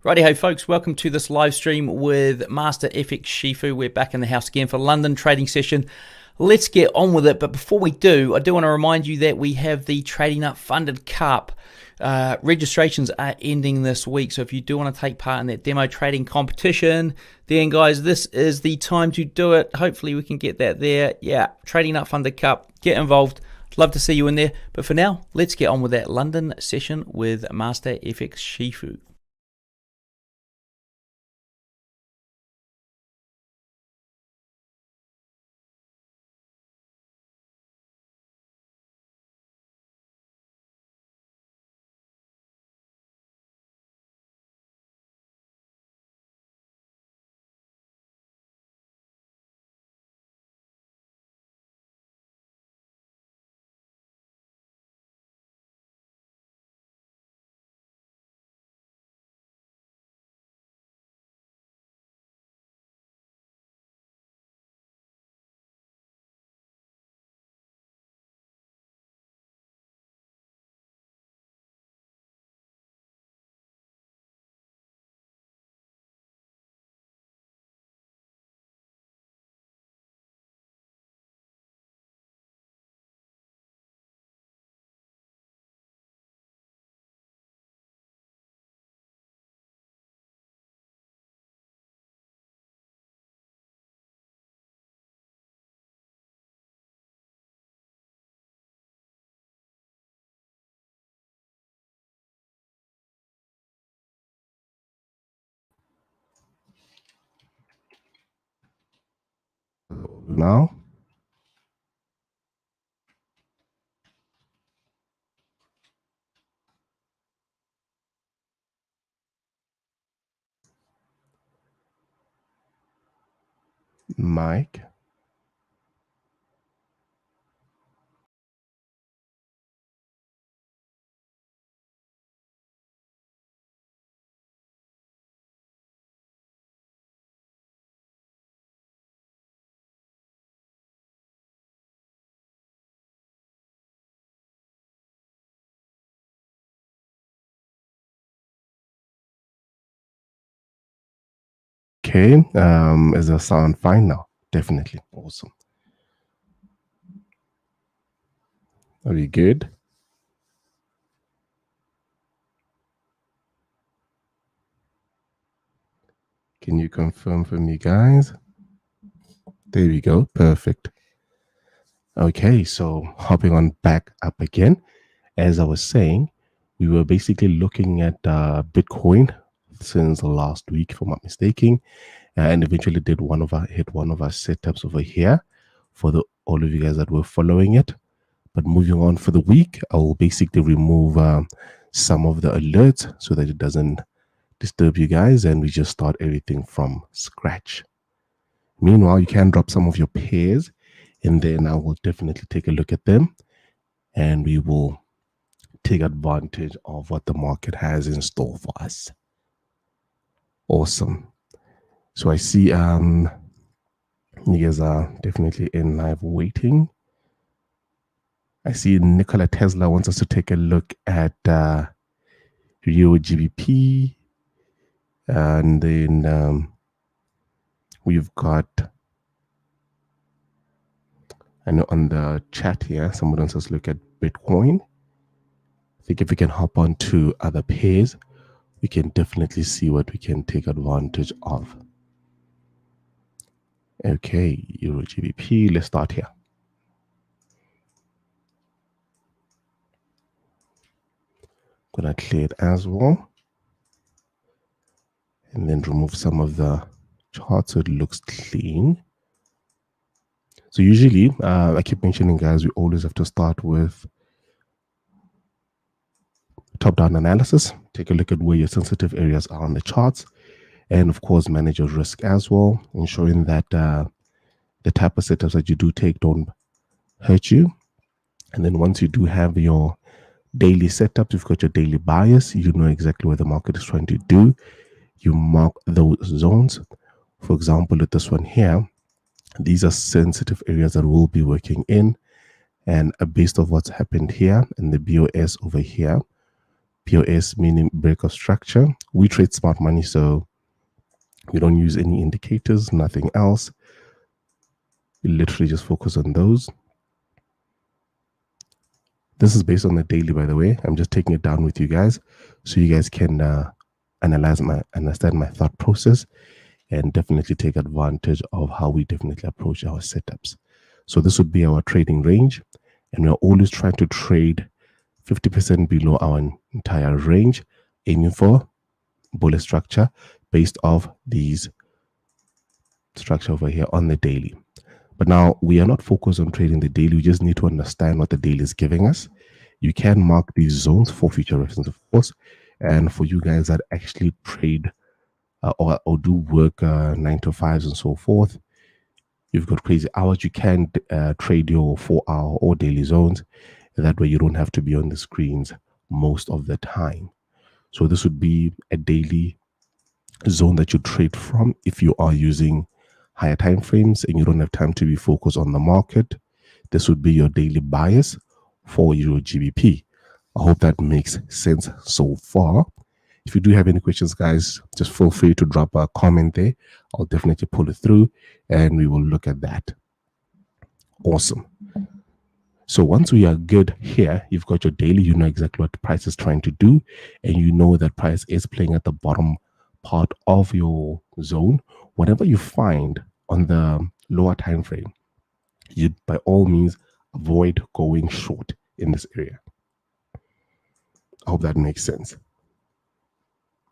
Righty-ho, folks, welcome to this live stream with Master FX Shifu. We're back in the house again for London trading session. Let's get on with it. But before we do, I do want to remind you that we have the Trading Up Funded Cup. Registrations are ending this week. So if you do want to take part in that demo trading competition, then guys, this is the time to do it. Hopefully we can get that there. Yeah, Trading Up Funded Cup. Get involved. Love to see you in there. But for now, let's get on with that London session with Master FX Shifu. Now, Mike. Okay, is the sound fine now? Definitely. Awesome. Are we good? Can you confirm for me, guys? There we go. Perfect. Okay, so hopping on back up again. As I was saying, we were basically looking at Bitcoin since last week, if I'm not mistaken, and eventually hit one of our setups over here for all of you guys that were following it. But moving on for the week, I will basically remove some of the alerts so that it doesn't disturb you guys, and we just start everything from scratch. Meanwhile, you can drop some of your pairs, and then I will definitely take a look at them, and we will take advantage of what the market has in store for us. Awesome. So I see you guys are definitely in live waiting. I see Nikola Tesla wants us to take a look at Rio GBP, and then we've got, I know on the chat here, someone wants us to look at Bitcoin. I think if we can hop on to other pairs, we can definitely see what we can take advantage of. Okay, Euro GBP, let's start here. Gonna clear it as well. And then remove some of the charts so it looks clean. So usually, I keep mentioning, guys, we always have to start with top-down analysis. Take a look at where your sensitive areas are on the charts. And of course, manage your risk as well, ensuring that the type of setups that you do take don't hurt you. And then once you do have your daily setup, you've got your daily bias, you know exactly what the market is trying to do. You mark those zones. For example, with this one here, these are sensitive areas that we'll be working in. And based on what's happened here and the BOS over here, POS meaning break of structure. We trade smart money, so we don't use any indicators, nothing else. We literally just focus on those. This is based on the daily, by the way. I'm just taking it down with you guys so you guys can understand my thought process and definitely take advantage of how we definitely approach our setups. So this would be our trading range, and we're always trying to trade 50% below our entire range, aiming for bullish structure based off these structure over here on the daily. But now we are not focused on trading the daily. We just need to understand what the daily is giving us. You can mark these zones for future reference, of course. And for you guys that actually trade or do work 9 to 5s and so forth, you've got crazy hours. You can trade your 4-hour or daily zones. That way you don't have to be on the screens most of the time. So this would be a daily zone that you trade from if you are using higher time frames and you don't have time to be focused on the market. This would be your daily bias for your GBP. I hope that makes sense so far. If you do have any questions, guys, just feel free to drop a comment there. I'll definitely pull it through and we will look at that. Awesome. So once we are good here, you've got your daily, you know exactly what the price is trying to do, and you know that price is playing at the bottom part of your zone. Whatever you find on the lower time frame, you by all means avoid going short in this area. I hope that makes sense.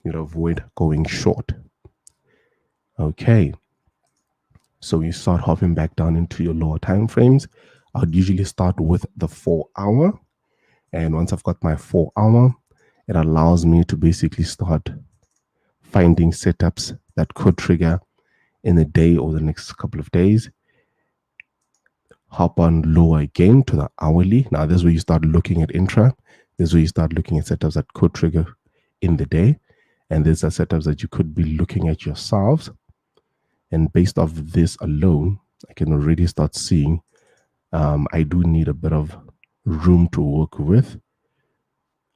You'd avoid going short. Okay. So you start hopping back down into your lower time frames. I'd usually start with the 4-hour. And once I've got my 4-hour, it allows me to basically start finding setups that could trigger in a day or the next couple of days. Hop on lower again to the hourly. Now this is where you start looking at intra. This is where you start looking at setups that could trigger in the day. And these are setups that you could be looking at yourselves. And based off this alone, I can already start seeing I do need a bit of room to work with.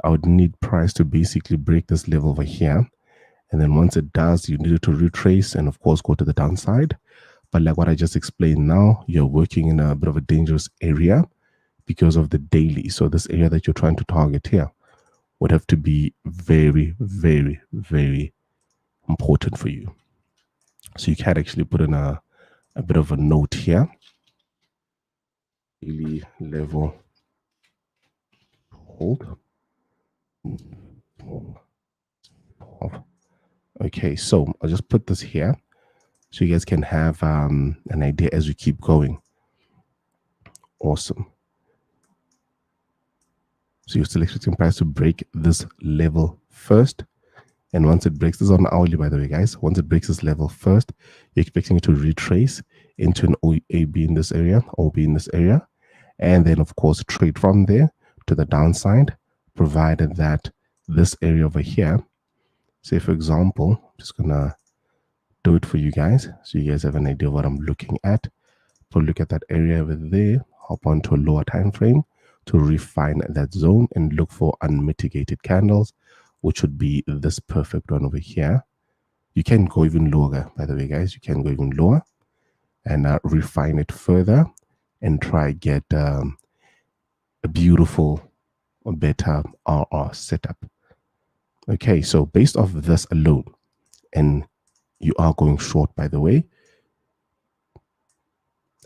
I would need price to basically break this level over here. And then once it does, you need it to retrace and of course go to the downside. But like what I just explained now, you're working in a bit of a dangerous area because of the daily. So this area that you're trying to target here would have to be very, very, very important for you. So you can actually put in a bit of a note here. Daily level hold. Okay, so I'll just put this here so you guys can have an idea as we keep going. Awesome. So you're still expecting price to break this level first. And once it breaks, this is on the hourly, by the way, guys. Once it breaks this level first, you're expecting it to retrace into an OAB in this area, OB in this area. And then, of course, trade from there to the downside, provided that this area over here, say, for example, I'm just going to do it for you guys so you guys have an idea of what I'm looking at. So look at that area over there, hop onto a lower time frame to refine that zone and look for unmitigated candles, which would be this perfect one over here. You can go even lower, by the way, guys. You can go even lower and refine it further and try get a beautiful or better RR setup. Okay, so based off this alone, and you are going short, by the way,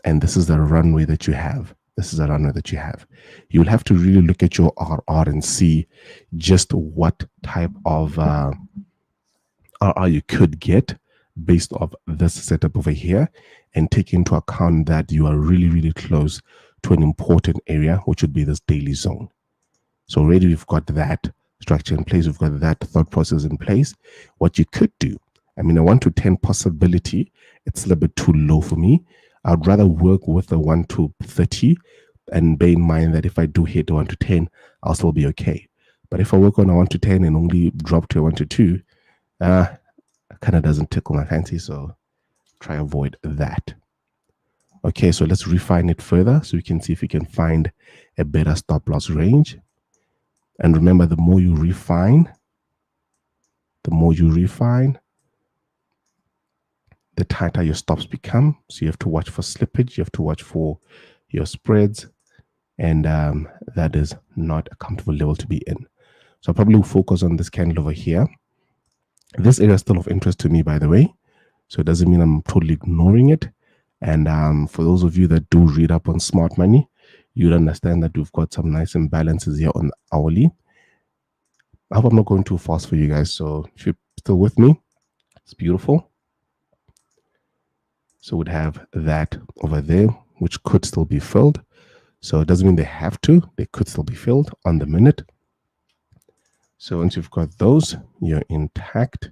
and this is the runway that you have. This is a runway that you have. You'll have to really look at your RR and see just what type of RR you could get based off this setup over here, and take into account that you are really, really close to an important area, which would be this daily zone. So already we've got that structure in place. We've got that thought process in place. What you could do, I mean, a 1 to 10 possibility, it's a little bit too low for me. I'd rather work with a 1 to 30 and bear in mind that if I do hit a 1 to 10, I'll still be okay. But if I work on a 1 to 10 and only drop to a 1 to 2, kind of doesn't tickle my fancy. So try avoid that. Okay, so let's refine it further so we can see if we can find a better stop loss range. And remember, the more you refine, the tighter your stops become. So you have to watch for slippage, you have to watch for your spreads, and that is not a comfortable level to be in. So I'll probably focus on this candle over here. This area is still of interest to me, by the way, so it doesn't mean I'm totally ignoring it. And for those of you that do read up on smart money, you'd understand that we've got some nice imbalances here on the hourly. I hope I'm not going too fast for you guys, so if you're still with me, it's beautiful. So we'd have that over there, which could still be filled. So it doesn't mean they have to, they could still be filled on the minute. So once you've got those, you're intact.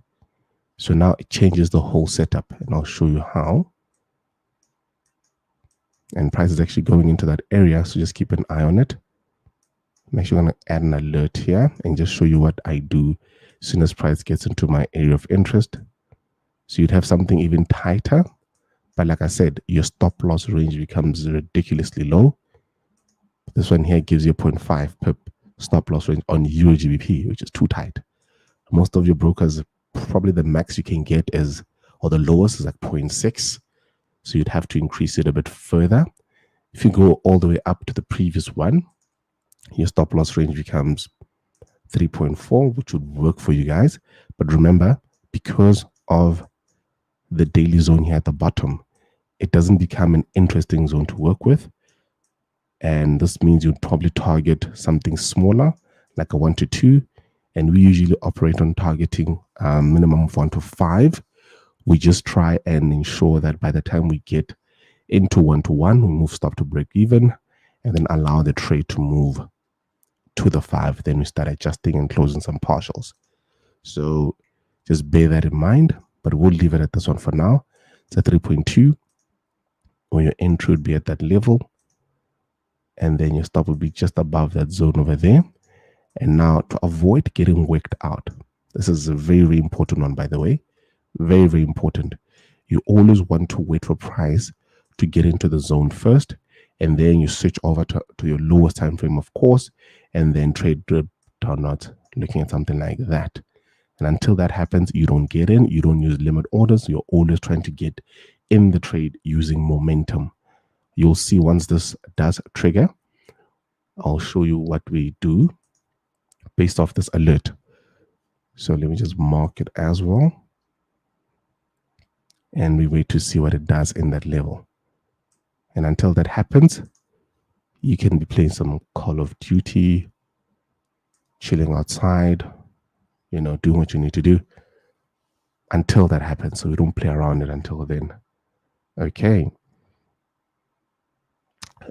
So now it changes the whole setup, and I'll show you how. And price is actually going into that area, so just keep an eye on it. I'm actually going to add an alert here and just show you what I do as soon as price gets into my area of interest. So you'd have something even tighter, but like I said, your stop loss range becomes ridiculously low. This one here gives you a 0.5 pip stop loss range on Euro GBP, which is too tight. Most of your brokers, probably the max you can get is, or the lowest is like 0.6. So you'd have to increase it a bit further. If you go all the way up to the previous one, your stop loss range becomes 3.4, which would work for you guys. But remember, because of the daily zone here at the bottom, it doesn't become an interesting zone to work with. And this means you'd probably target something smaller, like a 1 to 2. And we usually operate on targeting minimum of 1 to 5. We just try and ensure that by the time we get into 1 to 1, we move stop to break even, and then allow the trade to move to the 5. Then we start adjusting and closing some partials. So just bear that in mind, but we'll leave it at this one for now. It's a 3.2, or your entry would be at that level, and then your stop will be just above that zone over there. And now, to avoid getting worked out, this is a very, very important one, by the way. Very, very important. You always want to wait for price to get into the zone first, and then you switch over to your lowest time frame, of course, and then trade downwards, looking at something like that. And until that happens, you don't get in, you don't use limit orders. You're always trying to get in the trade using momentum. You'll see once this does trigger, I'll show you what we do based off this alert. So let me just mark it as well. And we wait to see what it does in that level. And until that happens, you can be playing some Call of Duty, chilling outside, doing what you need to do until that happens. So we don't play around it until then. Okay.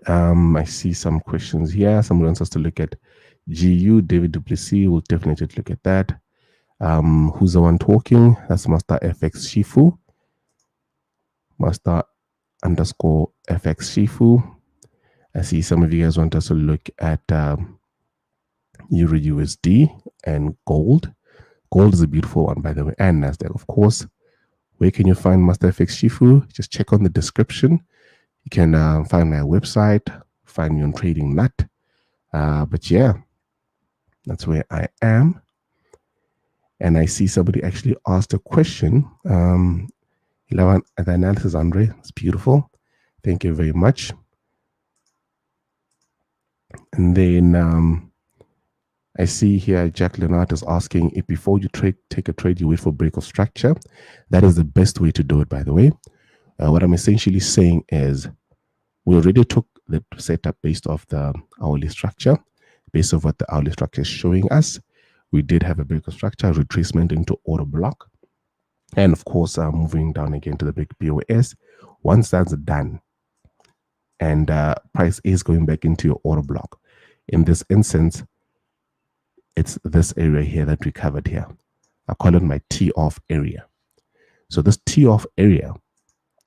I see some questions here. Someone wants us to look at GU. David Duplessis will definitely look at that. Who's the one talking? That's Master FX Shifu. Master _FX Shifu. I see some of you guys want us to look at Euro USD and gold. Gold is a beautiful one, by the way, and Nasdaq, of course. Where can you find Master FX Shifu? Just check on the description. You can find my website, find me on Trading Nut. But yeah, that's where I am. And I see somebody actually asked a question. 11 the analysis, Andre. It's beautiful. Thank you very much. And then I see here Jack Leonard is asking if before you take a trade, you wait for break of structure. That is the best way to do it, by the way. What I'm essentially saying is we already took the setup based off the hourly structure, based off what the hourly structure is showing us. We did have a break of structure, retracement into order block, and of course, moving down again to the big POS. Once that's done, and price is going back into your order block. In this instance, it's this area here that we covered here. I call it my T-off area. So this T-off area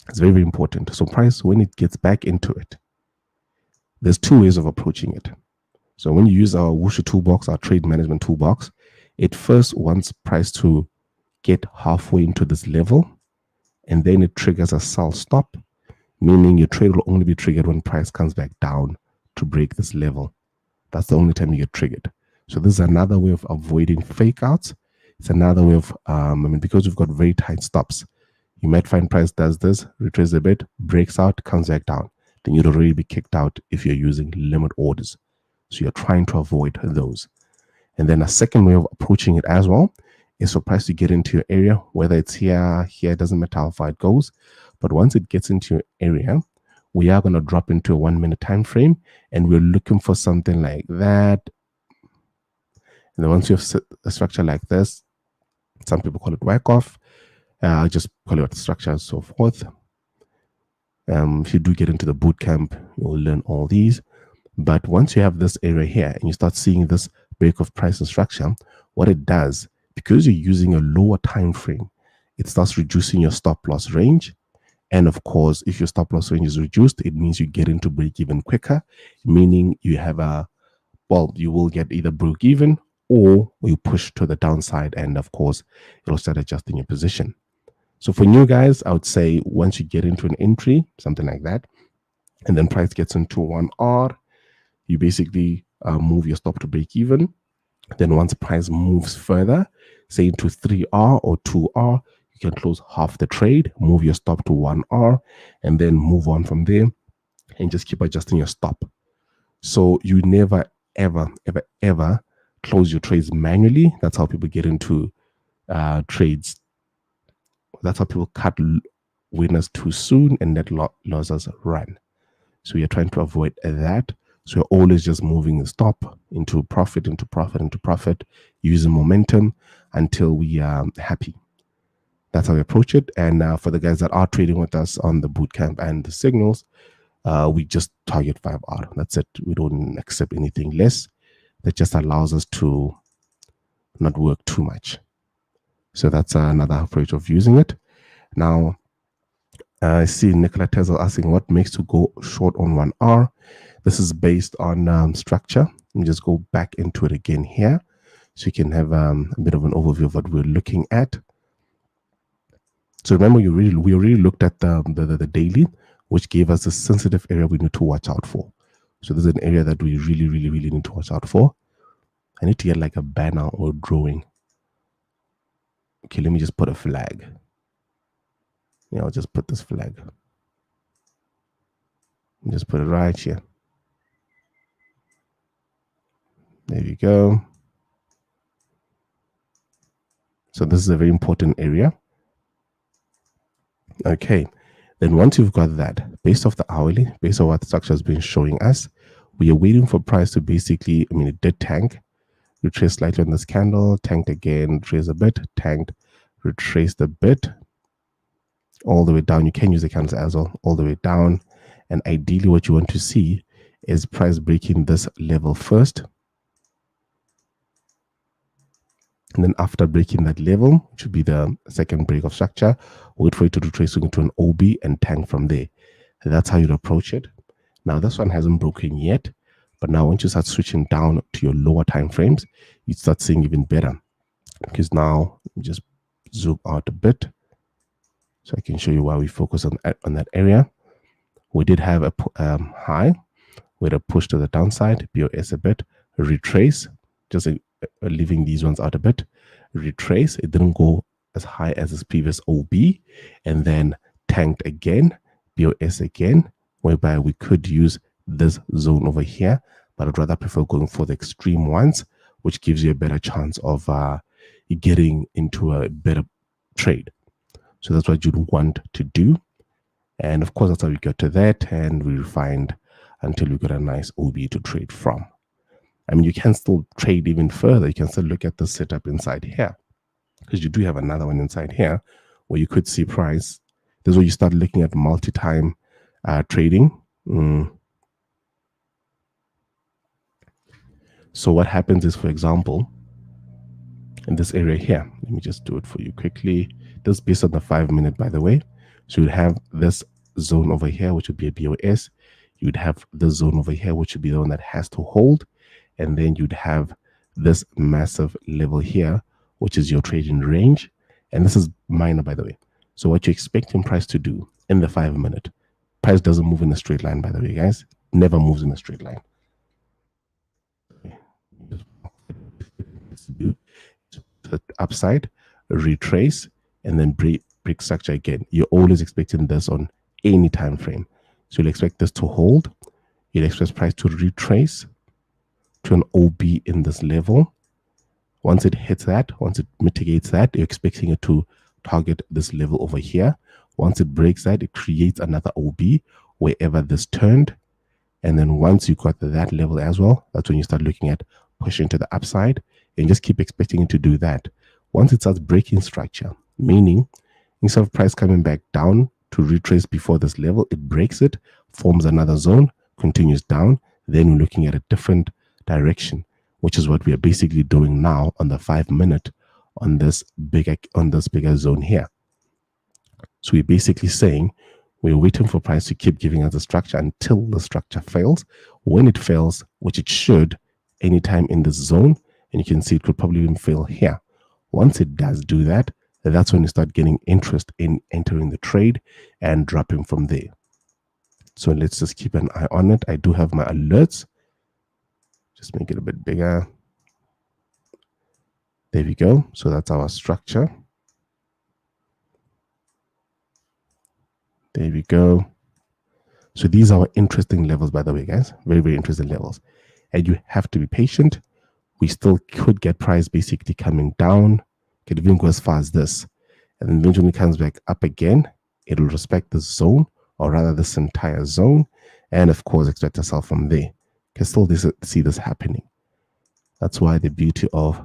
is very, very important. So price, when it gets back into it, there's two ways of approaching it. So when you use our Wushu toolbox, our trade management toolbox, it first wants price to get halfway into this level, and then it triggers a sell stop, meaning your trade will only be triggered when price comes back down to break this level. That's the only time you get triggered. So this is another way of avoiding fake outs. It's another way of, because we've got very tight stops, you might find price does this, retraces a bit, breaks out, comes back down. Then you'd already be kicked out if you're using limit orders. So you're trying to avoid those. And then a second way of approaching it as well is for price to get into your area, whether it's here, it doesn't matter how far it goes. But once it gets into your area, we are going to drop into a 1 minute time frame, and we're looking for something like that. And then once you have a structure like this, some people call it whack off. I just call it structure and so forth. If you do get into the boot camp, you'll learn all these. But once you have this area here and you start seeing this break of price and structure, what it does, because you're using a lower time frame, it starts reducing your stop loss range. And of course, if your stop loss range is reduced, it means you get into break even quicker, meaning you have you will get either break even or you push to the downside. And of course, it'll start adjusting your position. So for new guys, I would say once you get into an entry, something like that, and then price gets into 1R, you basically move your stop to break even. Then once price moves further, say into 3R or 2R, you can close half the trade, move your stop to 1R, and then move on from there and just keep adjusting your stop. So you never, ever, ever, ever close your trades manually. That's how people get into trades. That's how people cut winners too soon and let losers run. So you're trying to avoid that. So you're always just moving the stop into profit, into profit, into profit, using momentum until we are happy. That's how we approach it. And for the guys that are trading with us on the bootcamp and the signals, we just target 5R. That's it. We don't accept anything less. That just allows us to not work too much. So that's another approach of using it. Now, I see Nicola Tesla asking what makes to go short on 1R. This is based on structure. Let me just go back into it again here so you can have a bit of an overview of what we're looking at. So remember, we already looked at the daily, which gave us a sensitive area we need to watch out for. So this is an area that we really, really, really need to watch out for. I need to get like a banner or drawing. Okay, let me just put a flag. Yeah, I'll just put this flag. Just put it right here. There you go. So this is a very important area. Okay, then once you've got that, based off the hourly, based on what the structure has been showing us, we are waiting for price to basically, it did tank, retrace slightly on this candle, tanked again, retrace a bit, tanked, retraced a bit, all the way down. You can use the candles as well, all the way down. And ideally what you want to see is price breaking this level first. And then after breaking that level, which would be the second break of structure, wait for it to retrace into an OB and tank from there. And that's how you'd approach it. Now, this one hasn't broken yet, but now once you start switching down to your lower time frames, you start seeing even better. Because now, just zoom out a bit so I can show you why we focus on that area. We did have a high with a push to the downside, BOS a bit, retrace, just leaving these ones out a bit, retrace. It didn't go as high as its previous OB, and then tanked again, BOS again, whereby we could use this zone over here, but I'd rather prefer going for the extreme ones, which gives you a better chance of getting into a better trade. So that's what you'd want to do. And of course, that's how we got to that, and we refined until we got a nice OB to trade from. You can still trade even further. You can still look at the setup inside here, because you do have another one inside here where you could see price. This is where you start looking at multi-time trading. So what happens is, for example, in this area here, let me just do it for you quickly. This is based on the 5 minute, by the way. So you'd have this zone over here, which would be a BOS. You'd have the zone over here, which would be the one that has to hold. And then you'd have this massive level here, which is your trading range. And this is minor, by the way. So what you're expecting price to do in the 5 minute, price doesn't move in a straight line, by the way, guys. Never moves in a straight line. to do to the upside, retrace, and then break structure again. You're always expecting this on any time frame. So you'll expect this to hold. You'll expect price to retrace to an OB in this level. Once it hits that, once it mitigates that, you're expecting it to target this level over here. Once it breaks that, it creates another OB wherever this turned. And then once you got to that level as well, that's when you start looking at pushing to the upside and just keep expecting it to do that. Once it starts breaking structure, meaning instead of price coming back down to retrace before this level, it breaks it, forms another zone, continues down. Then we're looking at a different direction, which is what we are basically doing now on the 5 minute on this bigger zone here. So we're basically saying we're waiting for price to keep giving us a structure until the structure fails. When it fails, which it should anytime in this zone, and you can see it could probably even fail here. Once it does do that, that's when you start getting interest in entering the trade and dropping from there. So let's just keep an eye on it. I do have my alerts. Just make it a bit bigger. There we go. So that's our structure. There we go. So these are our interesting levels, by the way, guys. Very, very interesting levels. And you have to be patient. We still could get price basically coming down. Could even go as far as this. And then eventually it comes back up again. It'll respect the zone, or rather this entire zone. And of course, expect a sell from there. Can still see this happening. That's why the beauty of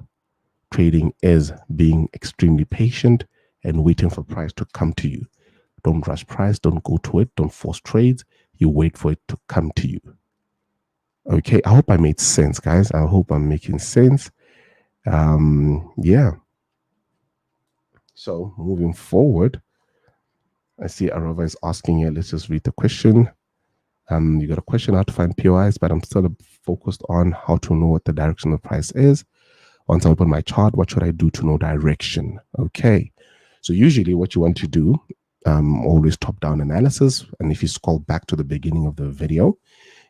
trading is being extremely patient and waiting for price to come to you. Don't rush price. Don't go to it. Don't force trades. You wait for it to come to you. Okay, I hope I made sense, guys. I hope I'm making sense. Yeah. So moving forward, I see Arova is asking here. Let's just read the question. You got a question how to find POIs, but I'm still focused on how to know what the direction of price is. Once I open my chart, what should I do to know direction? Okay. So usually what you want to do, always top-down analysis. And if you scroll back to the beginning of the video,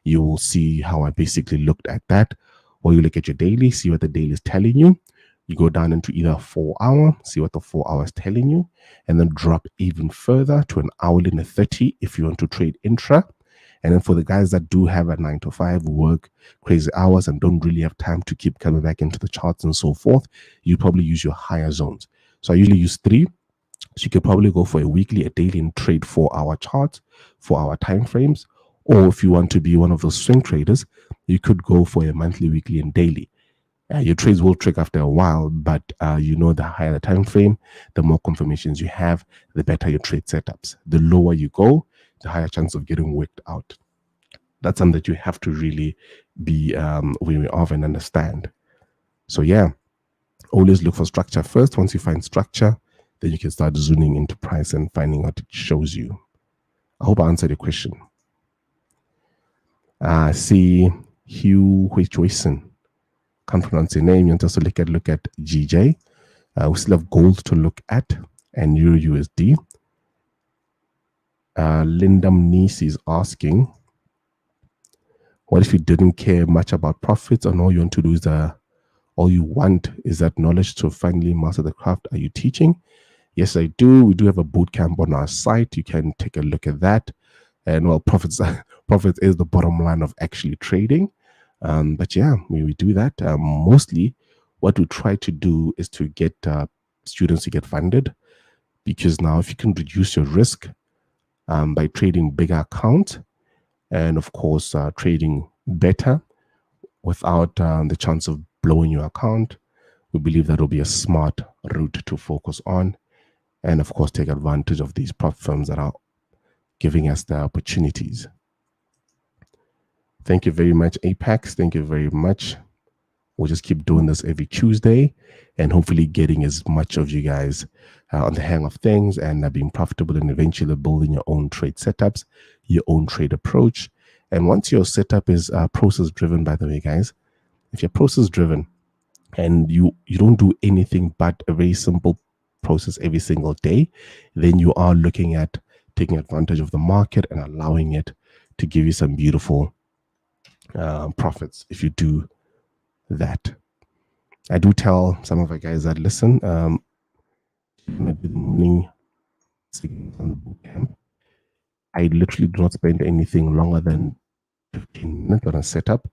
you will see how I basically looked at that. Or you look at your daily, see what the daily is telling you. You go down into either 4 hour, see what the 4 hour is telling you, and then drop even further to an hourly and a 30 if you want to trade intra. And then for the guys that do have a 9 to 5, work crazy hours and don't really have time to keep coming back into the charts and so forth, you probably use your higher zones. So I usually use 3. So you could probably go for a weekly, a daily, and trade 4 hour charts, 4 hour time frames. Or if you want to be one of those swing traders, you could go for a monthly, weekly, and daily. Your trades will trick after a while, but the higher the time frame, the more confirmations you have, the better your trade setups. The lower you go, the higher chance of getting worked out. That's something that you have to really be aware of and understand. So yeah, always look for structure first. Once you find structure, then you can start zooming into price and finding what it shows you. I hope I answered your question. See Hugh Huichoisen. Can't pronounce your name. You want us to look at GJ. We still have gold to look at and Euro USD. Lindam Niece is asking, what if you didn't care much about profits and all you want to do is all you want is that knowledge to finally master the craft? Are you teaching? Yes, I do. We do have a boot camp on our site. You can take a look at that. And well, profits is the bottom line of actually trading. But yeah, we do that. Mostly what we try to do is to get students to get funded, because now if you can reduce your risk by trading bigger accounts and of course trading better without the chance of blowing your account, we believe that will be a smart route to focus on, and of course take advantage of these prop firms that are giving us the opportunities. Thank you very much, Apex. Thank you very much. We'll just keep doing this every Tuesday and hopefully getting as much of you guys on the hang of things and being profitable and eventually building your own trade setups, your own trade approach. And once your setup is process driven, by the way, guys, if you're process driven and you don't do anything but a very simple process every single day, then you are looking at taking advantage of the market and allowing it to give you some beautiful profits if you do that. I do tell some of the guys that listen, maybe the morning on the boot camp, I literally do not spend anything longer than 15 minutes on a setup,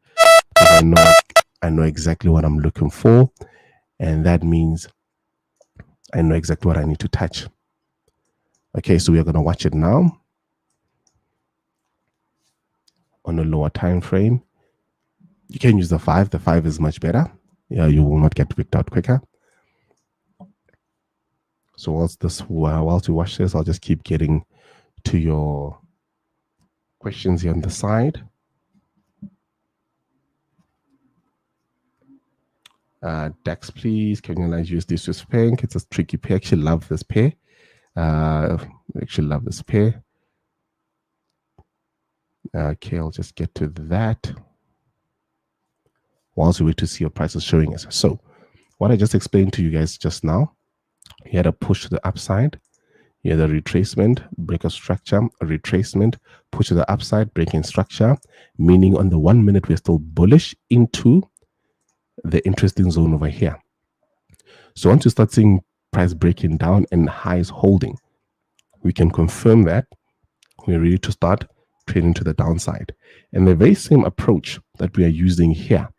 because I know exactly what I'm looking for, and that means I know exactly what I need to touch. Okay, so we're going to watch it now on a lower time frame. You can use the 5. The 5 is much better. Yeah, you will not get wicked out quicker. So whilst we watch this, I'll just keep getting to your questions here on the side. DAX, please. Can you analyze USD Swiss franc? It's a tricky pair. I actually love this pair. Okay, I'll just get to that whilst we wait to see your prices showing us. So what I just explained to you guys just now, you had a push to the upside, you had a retracement, break of structure, a retracement, push to the upside, breaking structure, meaning on the 1 minute we're still bullish into the interesting zone over here. So once you start seeing price breaking down and highs holding, we can confirm that we're ready to start trading to the downside. And the very same approach that we are using here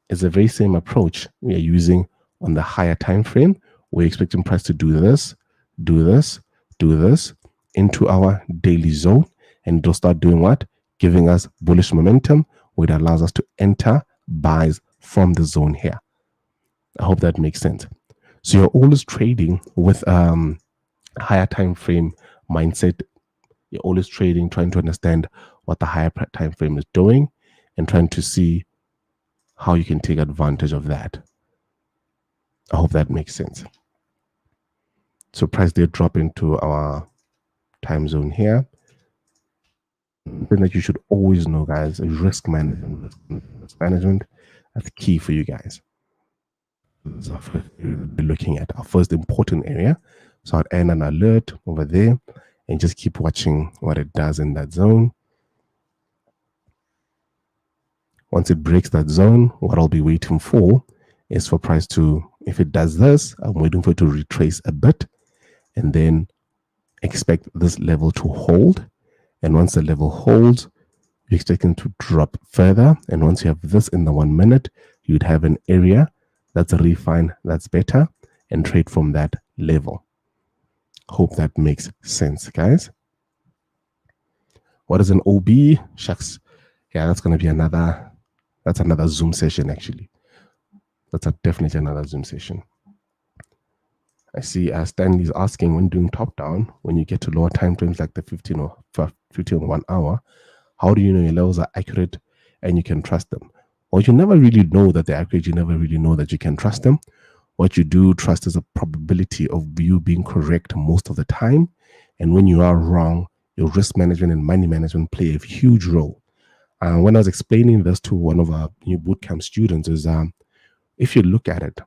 is the very same approach we are using on the higher time frame. We're expecting price to do this, do this, do this into our daily zone, and it'll start doing what? Giving us bullish momentum, which allows us to enter buys from the zone here. I hope that makes sense. So you're always trading with higher time frame mindset. You're always trading, trying to understand what the higher time frame is doing and trying to see how you can take advantage of that. I hope that makes sense. So price did drop into our time zone here. Something that you should always know, guys, is risk management. Risk management, that's key for you guys. So we're looking at our first important area. So I'd end an alert over there and just keep watching what it does in that zone. Once it breaks that zone, what I'll be waiting for is for price to, if it does this, I'm waiting for it to retrace a bit and then expect this level to hold. And once the level holds, you're expecting to drop further. And once you have this in the 1 minute, you'd have an area that's a refine, that's better, and trade from that level. Hope that makes sense, guys. What is an OB? Shucks. Yeah, that's going to be another Zoom session, actually. That's definitely another Zoom session. I see Stanley's asking, when doing top down, when you get to lower time frames like the 15 or 1 hour, how do you know your levels are accurate and you can trust them? Or you never really know that they're accurate. You never really know that you can trust them. What you do trust is a probability of you being correct most of the time. And when you are wrong, your risk management and money management play a huge role. When I was explaining this to one of our new bootcamp students is, if you look at it,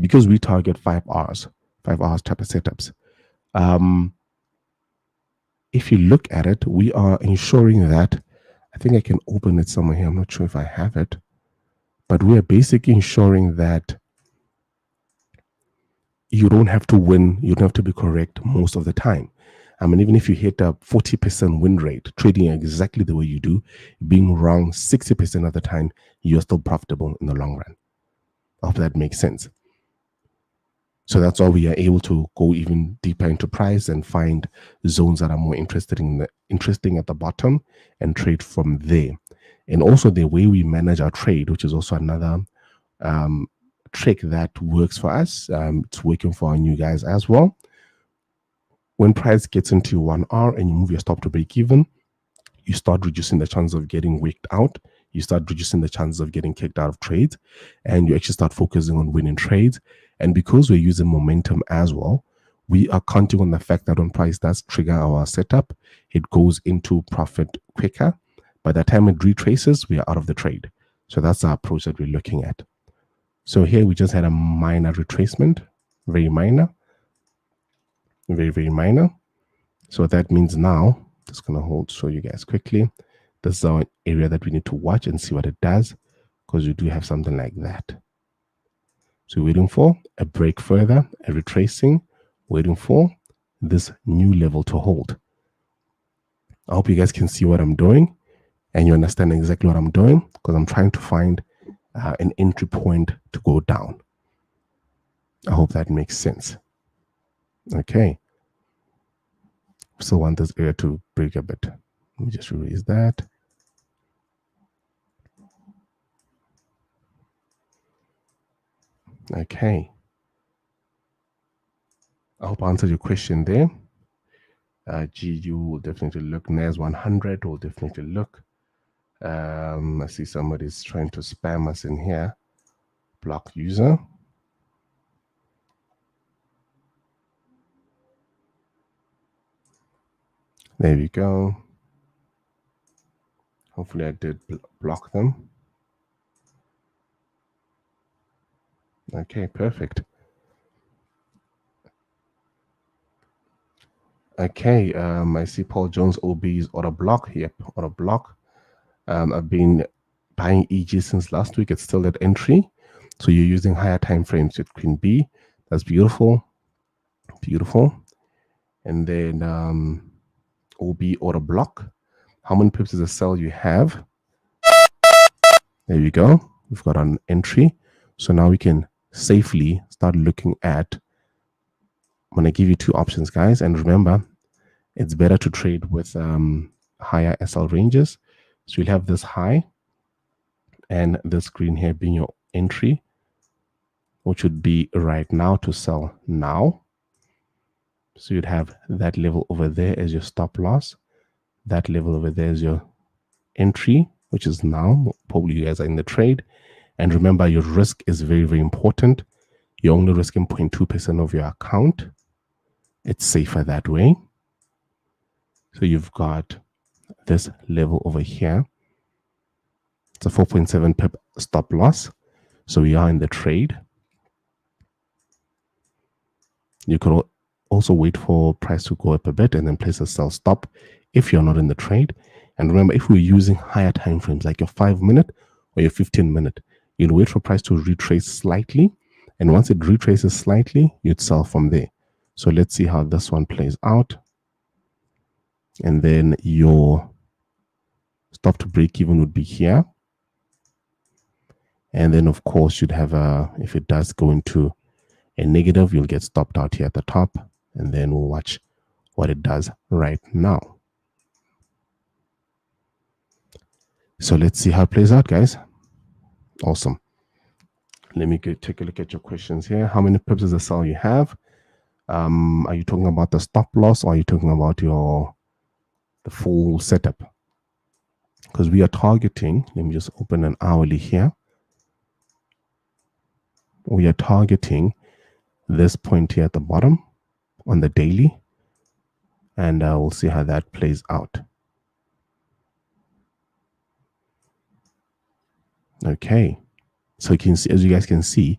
because we target 5 hours type of setups, if you look at it, we are ensuring that, I think I can open it somewhere here. I'm not sure if I have it, but we are basically ensuring that you don't have to win. You don't have to be correct most of the time. I mean, even if you hit a 40% win rate, trading exactly the way you do, being wrong 60% of the time, you're still profitable in the long run. I hope that makes sense. So that's why we are able to go even deeper into price and find zones that are more interesting at the bottom and trade from there. And also the way we manage our trade, which is also another trick that works for us. It's working for our new guys as well. When price gets into 1 hour and you move your stop to break even, you start reducing the chance of getting wicked out. You start reducing the chances of getting kicked out of trades, and you actually start focusing on winning trades. And because we're using momentum as well, we are counting on the fact that when price does trigger our setup, it goes into profit quicker. By the time it retraces, we are out of the trade. So that's the approach that we're looking at. So here we just had a minor retracement, very minor, very, very minor. So what that means now, just going to show you guys quickly. This is our area that we need to watch and see what it does, because we do have something like that. So we're waiting for a break further, a retracing, waiting for this new level to hold. I hope you guys can see what I'm doing and you understand exactly what I'm doing, because I'm trying to find an entry point to go down. I hope that makes sense. Okay. Still want this area to break a bit. Let me just erase that. Okay. I hope I answered your question there. GU will definitely look. NAS 100 will definitely look. I see somebody's trying to spam us in here. Block user. There we go. Hopefully I did block them. Okay, perfect. Okay, I see Paul Jones OB's auto block. Yep, auto block. I've been buying EG since last week. It's still at entry. So you're using higher time frames with Queen B. That's beautiful. Beautiful. And then OB auto block. How many pips is a sell you have? There you go. We've got an entry. So now we can safely start looking at. I'm going to give you two options, guys. And remember, it's better to trade with higher SL ranges. So you'll have this high and this green here being your entry, which would be right now to sell now. So you'd have that level over there as your stop loss. That level over there is your entry, which is now. Probably you guys are in the trade. And remember, your risk is very, very important. You're only risking 0.2% of your account. It's safer that way. So you've got this level over here. It's a 4.7 pip stop loss. So we are in the trade. You could also wait for price to go up a bit and then place a sell stop if you're not in the trade. And remember, if we're using higher time frames like your 5-minute or your 15-minute, you'll wait for price to retrace slightly. And once it retraces slightly, you'd sell from there. So let's see how this one plays out. And then your stop to break even would be here. And then, of course, you'd have if it does go into a negative, you'll get stopped out here at the top. And then we'll watch what it does right now. So let's see how it plays out, guys. Awesome. Let me take a look at your questions here. How many pips is the sell you have? Are you talking about the stop loss, or are you talking about the full setup? Because we are targeting, let me just open an hourly here. We are targeting this point here at the bottom on the daily, and we'll see how that plays out. Okay, so you can see, as you guys can see,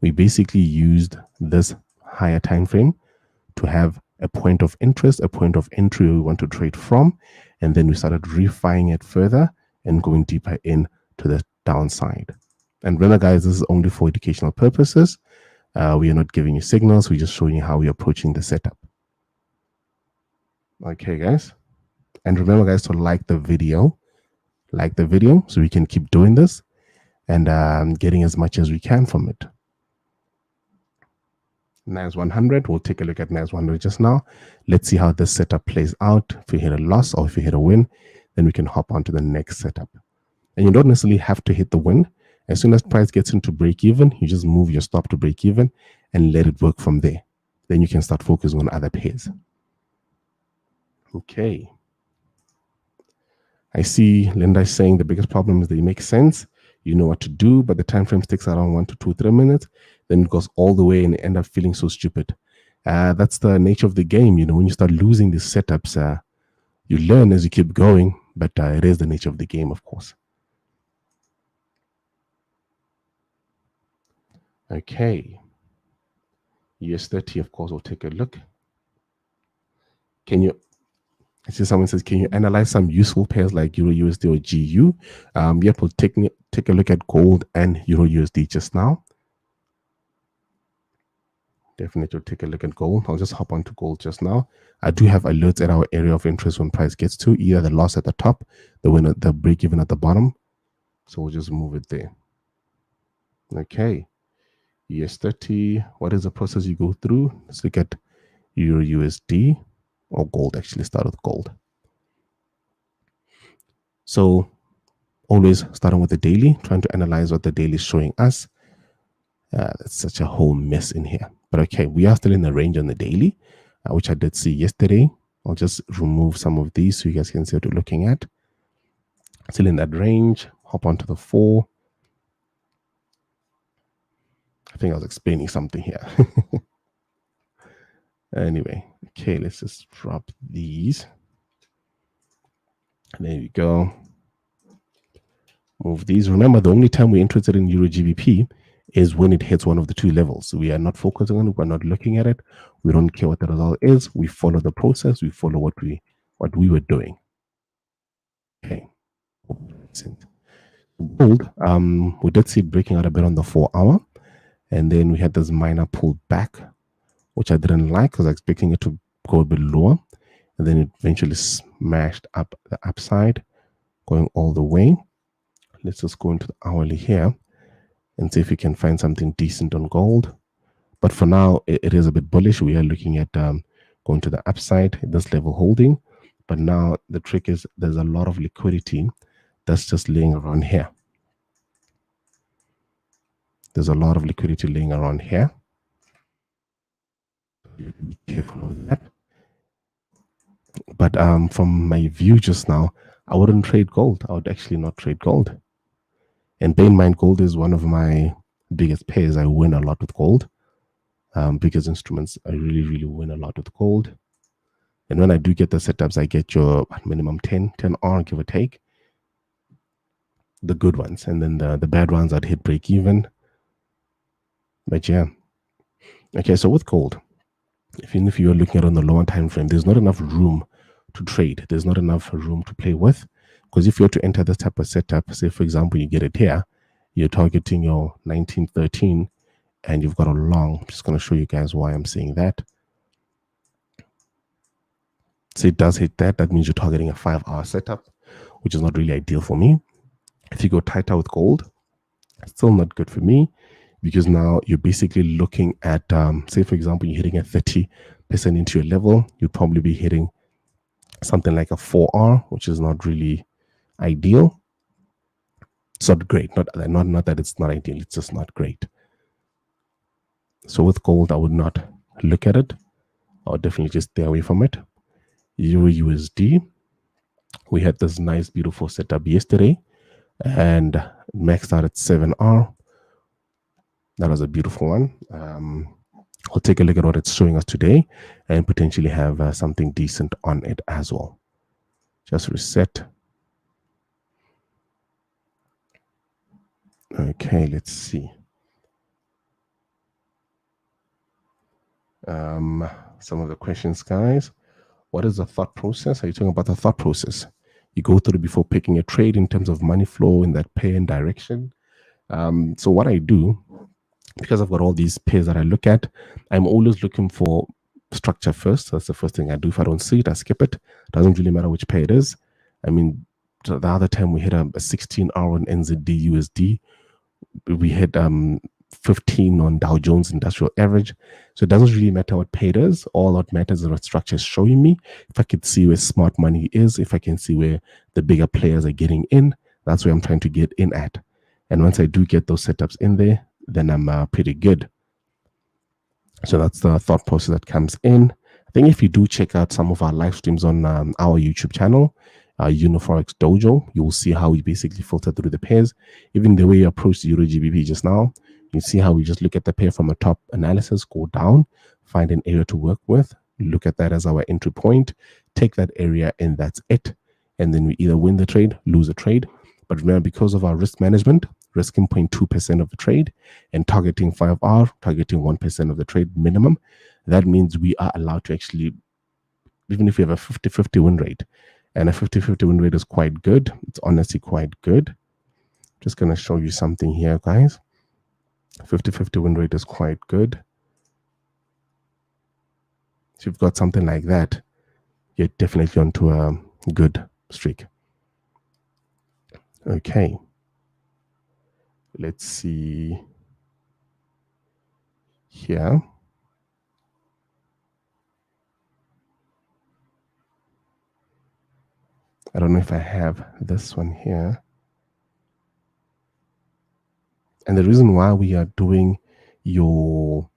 we basically used this higher time frame to have a point of interest, a point of entry we want to trade from, and then we started refining it further and going deeper in to the downside. And remember, guys, this is only for educational purposes. We are not giving you signals. We're just showing you how we're approaching the setup. Okay, guys. And remember, guys, to like the video so we can keep doing this and getting as much as we can from it. NAS 100, we'll take a look at NAS 100 just now. Let's see how this setup plays out. If we hit a loss or if we hit a win, then we can hop on to the next setup. And you don't necessarily have to hit the win. As soon as price gets into break even, you just move your stop to break even and let it work from there. Then you can start focusing on other pairs. Okay. I see Linda is saying the biggest problem is they make sense. You know what to do, but the time frame takes around 1 to 2, 3 minutes. Then it goes all the way and you end up feeling so stupid. That's the nature of the game. You know, when you start losing these setups, you learn as you keep going, but it is the nature of the game, of course. Okay. US30, of course, we'll take a look. Can you, I see someone says, can you analyze some useful pairs like Euro USD or GU? Yep, we'll take a look at gold and Euro USD just now. definitely take a look at gold. I'll just hop onto gold just now. I do have alerts at our area of interest when price gets to either the loss at the top, the win at the break even at the bottom. So we'll just move it there. Okay. US30. What is the process you go through? Let's look at Euro USD or gold. Actually, start with gold. So always starting with the daily, trying to analyze what the daily is showing us. That's such a whole mess in here. But okay, we are still in the range on the daily, which I did see yesterday. I'll just remove some of these so you guys can see what we're looking at. Still in that range. Hop onto the 4. I think I was explaining something here. Anyway, okay, let's just drop these. There we go. Move these. Remember, the only time we're interested in Euro GBP is when it hits one of the two levels. We are not focusing on it. We're not looking at it. We don't care what the result is. We follow the process. We follow what we were doing. Okay. Gold, we did see it breaking out a bit on the 4-hour, and then we had this minor pull back, which I didn't like because I was expecting it to go a bit lower, and then it eventually smashed up the upside, going all the way. Let's just go into the hourly here and see if we can find something decent on gold. But for now, it is a bit bullish. We are looking at going to the upside, this level holding. But now the trick is there's a lot of liquidity that's just laying around here. There's a lot of liquidity laying around here. Be careful of that. But from my view just now, I wouldn't trade gold. I would actually not trade gold. And bear in mind, gold is one of my biggest pairs. I win a lot with gold. Biggest instruments, I really, really win a lot with gold. And when I do get the setups, I get your minimum 10R, give or take. The good ones. And then the bad ones, I'd hit break even. But yeah. Okay, so with gold, even if you're looking at it on the lower time frame, there's not enough room to trade. There's not enough room to play with. Because if you're to enter this type of setup, say for example, you get it here, you're targeting your 1913 and you've got a long. I'm just going to show you guys why I'm saying that. So it does hit that. That means you're targeting a 5-hour setup, which is not really ideal for me. If you go tighter with gold, it's still not good for me because now you're basically looking at, say for example, you're hitting a 30% into your level, you'd probably be hitting something like a 4R, which is not really ideal. It's not great. Not that it's not ideal. It's just not great. So with gold, I would not look at it. I would definitely just stay away from it. Euro USD, we had this nice, beautiful setup yesterday and maxed out at 7R. That was a beautiful one. I'll take a look at what it's showing us today and potentially have something decent on it as well. Just reset. Okay, let's see. Some of the questions, guys. What is the thought process? Are you talking about the thought process? You go through before picking a trade in terms of money flow in that pair and direction. So what I do, because I've got all these pairs that I look at, I'm always looking for structure first. That's the first thing I do. If I don't see it, I skip it. Doesn't really matter which pair it is. I mean, the other time we hit a 16-hour on NZD USD. We hit 15 on Dow Jones Industrial Average. So it doesn't really matter what pair it is. All that matters is what structure is showing me. If I could see where smart money is, if I can see where the bigger players are getting in, that's where I'm trying to get in at. And once I do get those setups in there, then I'm pretty good. So that's the thought process that comes in. I think if you do check out some of our live streams on our YouTube channel, Forex Dojo, you will see how we basically filter through the pairs. Even the way you approach the Euro GBP just now, you see how we just look at the pair from a top analysis, go down, find an area to work with, look at that as our entry point, take that area, and that's it. And then we either win the trade, lose a trade. But remember, because of our risk management, risking 0.2% of the trade and targeting 5R, targeting 1% of the trade minimum, that means we are allowed to actually, even if we have a 50-50 win rate, and a 50-50 win rate is quite good. It's honestly quite good. Just going to show you something here, guys. 50-50 win rate is quite good. If you've got something like that, you're definitely onto a good streak. Okay. Let's see here. I don't know if I have this one here. And the reason why we are doing your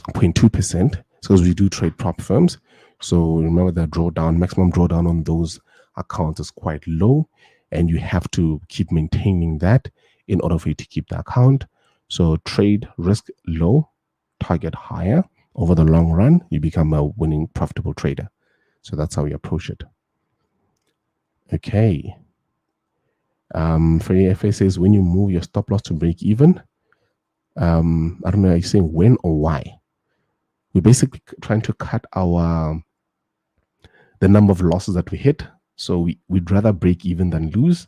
0.2% is because we do trade prop firms. So remember that drawdown, maximum drawdown on those accounts is quite low, and you have to keep maintaining that in order for you to keep the account. So trade risk low, target higher. Over the long run, you become a winning, profitable trader. So that's how we approach it. Okay. For your FA says when you move your stop loss to break even, I don't know, are you saying when or why? We're basically trying to cut the number of losses that we hit. So we'd rather break even than lose,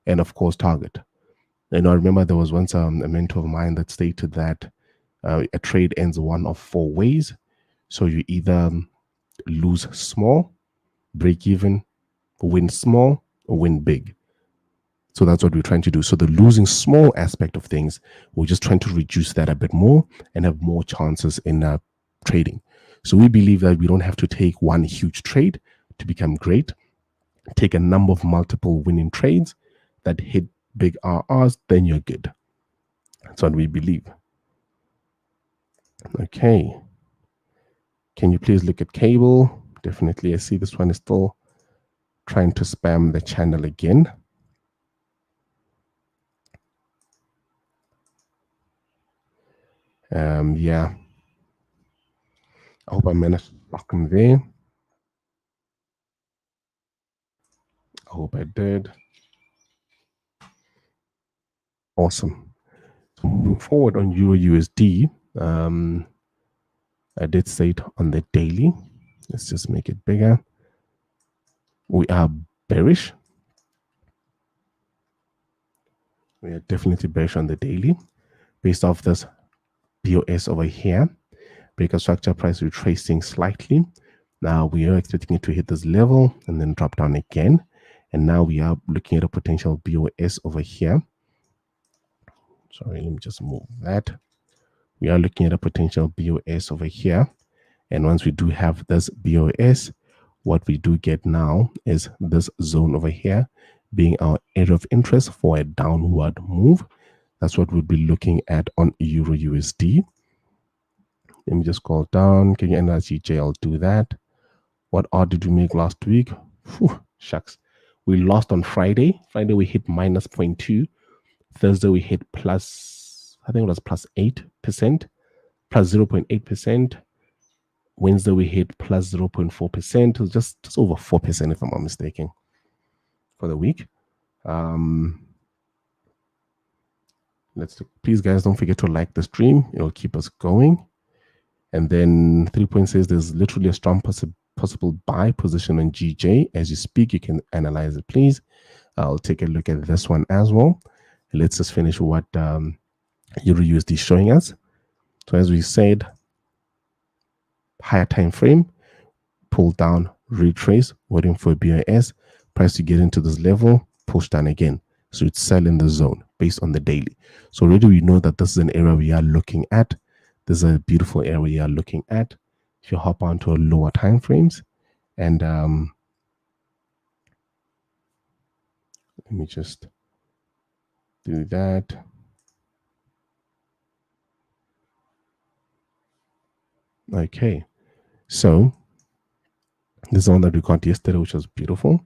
and of course target. And I remember there was once a mentor of mine that stated that a trade ends one of 4 ways. So you either lose small, break even, win small, or win big. So that's what we're trying to do. So the losing small aspect of things, we're just trying to reduce that a bit more and have more chances in trading. So we believe that we don't have to take one huge trade to become great. Take a number of multiple winning trades that hit big RRs, then you're good. That's what we believe. Okay. Can you please look at cable? Definitely. I see this one is still trying to spam the channel again. Yeah. I hope I managed to lock him there. I hope I did. Awesome. So moving forward on Euro USD, I did say it on the daily. Let's just make it bigger. We are bearish. We are definitely bearish on the daily based off this BOS over here. Breaker structure price retracing slightly. Now we are expecting it to hit this level and then drop down again. And now we are looking at a potential BOS over here. Sorry, let me just move that. We are looking at a potential BOS over here. And once we do have this BOS, what we do get now is this zone over here being our area of interest for a downward move. That's what we'll be looking at on Euro USD. Let me just scroll down. Can you analyze GJ? I'll do that. What odd did we make last week? Whew, shucks. We lost on Friday. Friday we hit minus 0.2. Thursday we hit plus, I think it was plus 8%, plus 0.8%. Wednesday we hit plus 0.4%. It was just over 4% if I'm not mistaken for the week. Please guys, don't forget to like the stream. It'll keep us going. And then 3 Point says there's literally a strong possible buy position on GJ. As you speak, you can analyze it, please. I'll take a look at this one as well. Let's just finish what Euro USD is showing us. So as we said, higher time frame, pull down, retrace, waiting for a BIS, price to get into this level, push down again. So it's sell in the zone based on the daily. So already we know that this is an area we are looking at. This is a beautiful area we are looking at. If you hop onto a lower time frames and let me just do that. Okay, so this is the one that we got yesterday, which was beautiful.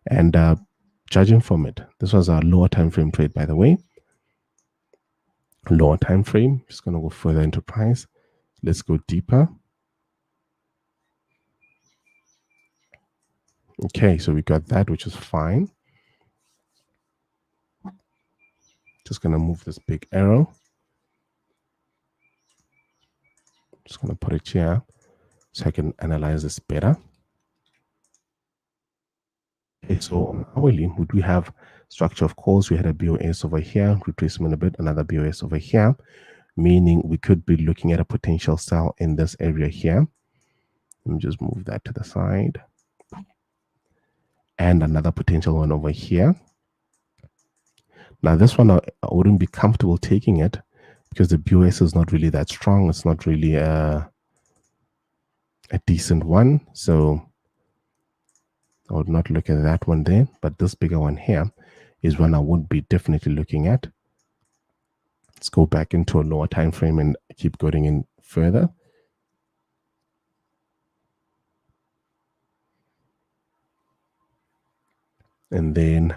And judging from it, this was our lower time frame trade, by the way. Lower time frame, just going to go further into price. Let's go deeper. Okay, so we got that, which is fine. Just going to move this big arrow. Just going to put it here so I can analyze this better. Okay, so on hourly, we do have structure of calls. We had a BOS over here, retracement a bit, another BOS over here, meaning we could be looking at a potential sell in this area here. Let me just move that to the side. And another potential one over here. Now this one, I wouldn't be comfortable taking it because the BOS is not really that strong. It's not really a decent one. So I would not look at that one there. But this bigger one here is one I would be definitely looking at. Let's go back into a lower time frame and keep going in further. And then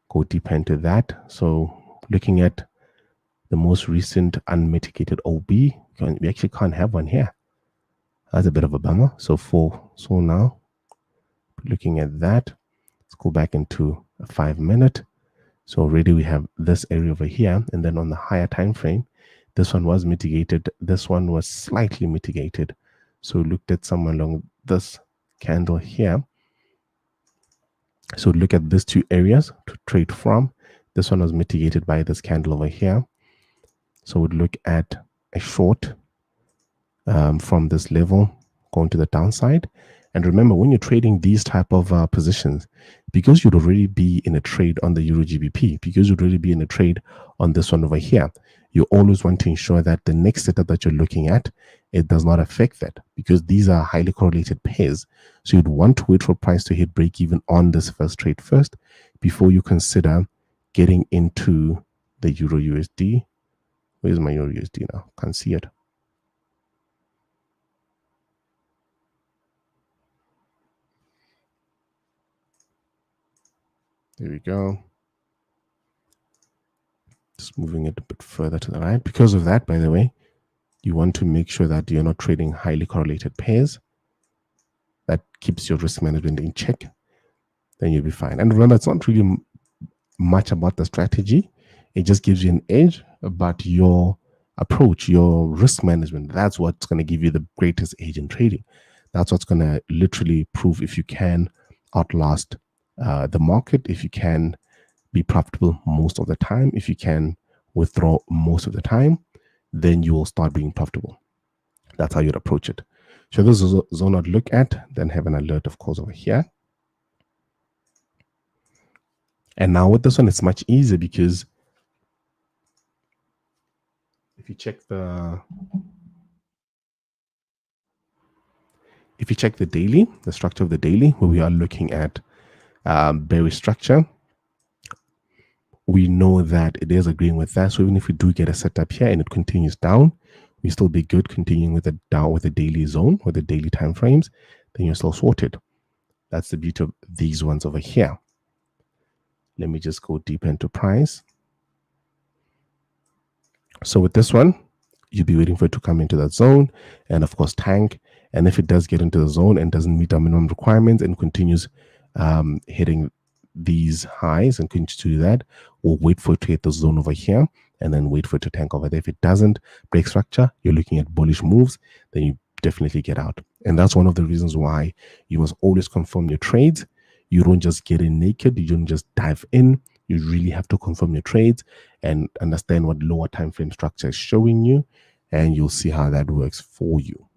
go deeper into that. So looking at the most recent unmitigated OB, we actually can't have one here. That's a bit of a bummer. So now looking at that, let's go back into a 5 minute. So already we have this area over here, and then on the higher time frame, this one was mitigated. This one was slightly mitigated. So we looked at somewhere along this candle here. So look at these two areas to trade from. This one was mitigated by this candle over here. So we'd look at a short from this level going to the downside. And remember, when you're trading these type of positions, because you'd already be in a trade on the Euro GBP, because you'd already be in a trade on this one over here, you always want to ensure that the next setup that you're looking at, it does not affect that, because these are highly correlated pairs. So you'd want to wait for price to hit break even on this first trade first before you consider getting into the Euro USD. Where's my Euro USD now? Can't see it. There we go. Just moving it a bit further to the right. Because of that, by the way, you want to make sure that you're not trading highly correlated pairs. That keeps your risk management in check. Then you'll be fine. And remember, it's not really much about the strategy. It just gives you an edge, but your approach, your risk management, that's what's going to give you the greatest edge in trading. That's what's going to literally prove if you can outlast the market, if you can be profitable most of the time, if you can withdraw most of the time, then you will start being profitable. That's how you'd approach it. So this is a zone I'd look at, then have an alert, of course, over here. And now with this one, it's much easier because if you check the daily, the structure of the daily, where we are looking at bearish structure, we know that it is agreeing with that. So even if we do get a setup here and it continues down, we still be good continuing with the down with the daily zone or the daily time frames, then you're still sorted. That's the beauty of these ones over here. Let me just go deeper into price. So with this one, you'll be waiting for it to come into that zone and of course tank. And if it does get into the zone and doesn't meet our minimum requirements and continues hitting these highs and continue to do that, we'll wait for it to hit the zone over here and then wait for it to tank over there. If it doesn't break structure, you're looking at bullish moves, then you definitely get out. And that's one of the reasons why you must always confirm your trades. You don't just get in naked, you don't just dive in. You really have to confirm your trades and understand what lower time frame structure is showing you, and you'll see how that works for you.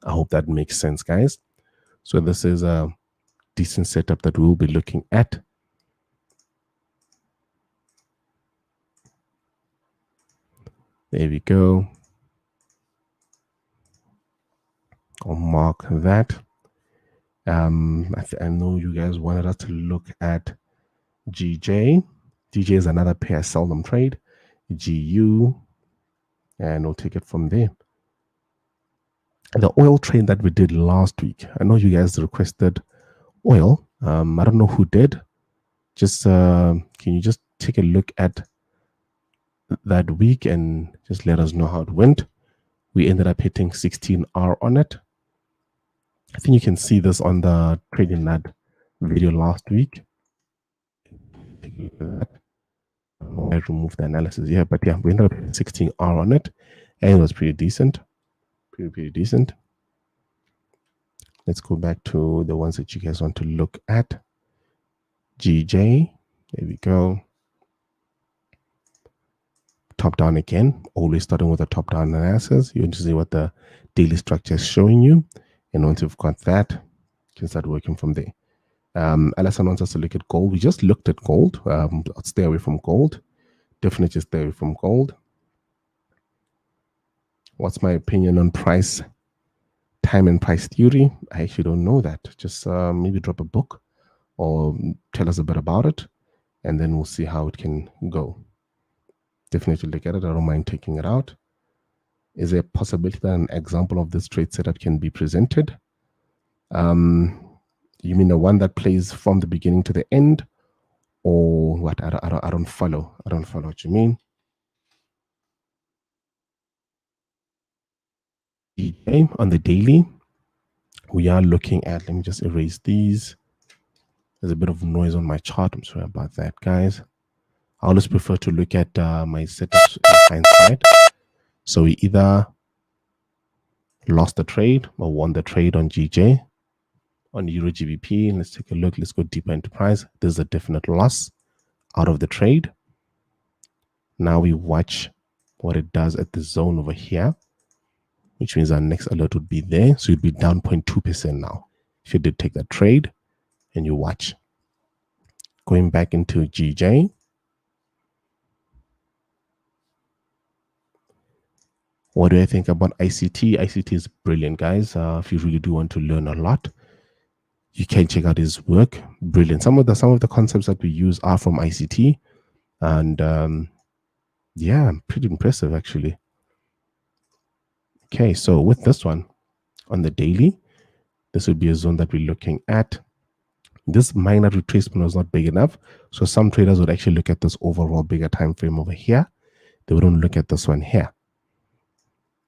I hope that makes sense, guys. So this is a decent setup that we'll be looking at. There we go. I'll mark that. I know you guys wanted us to look at GJ. GJ is another pair I seldom trade. GU, and we'll take it from there. The oil trade that we did last week, I know you guys requested oil. I don't know who did. Just can you just take a look at that week and just let us know how it went? We ended up hitting 16R on it. I think you can see this on the trading nut video last week. Take a look at that. I removed the analysis here, but yeah, we ended up hitting 16R on it, and it was pretty decent. Pretty decent. Let's go back to the ones that you guys want to look at. GJ, there we go. top down again, always starting with a top down analysis. You want to see what the daily structure is showing you. And once you've got that, you can start working from there. Alison wants us to look at gold. We just looked at gold. Stay away from gold. Definitely stay away from gold. What's my opinion on price, time and price theory? I actually don't know that. Just maybe drop a book or tell us a bit about it, and then we'll see how it can go. Definitely look at it. I don't mind taking it out. Is there a possibility that an example of this trade setup can be presented? You mean the one that plays from the beginning to the end, or what? I don't follow. I don't follow what you mean. Okay, on the daily, we are looking at, let me just erase these. There's a bit of noise on my chart. I'm sorry about that, guys. I always prefer to look at my setups in hindsight. So we either lost the trade or won the trade on GJ. On Euro GBP, let's take a look. Let's go deeper into price. There's a definite loss out of the trade. Now we watch what it does at the zone over here, which means our next alert would be there. So you'd be down 0.2% now if you did take that trade, and you watch. Going back into GJ. What do I think about ICT? ICT is brilliant, guys. If you really do want to learn a lot, you can check out his work. Brilliant. Some of the concepts that we use are from ICT, and yeah, pretty impressive actually. Okay, so with this one on the daily, this would be a zone that we're looking at. This minor retracement was not big enough, so some traders would actually look at this overall bigger time frame over here. They wouldn't look at this one here.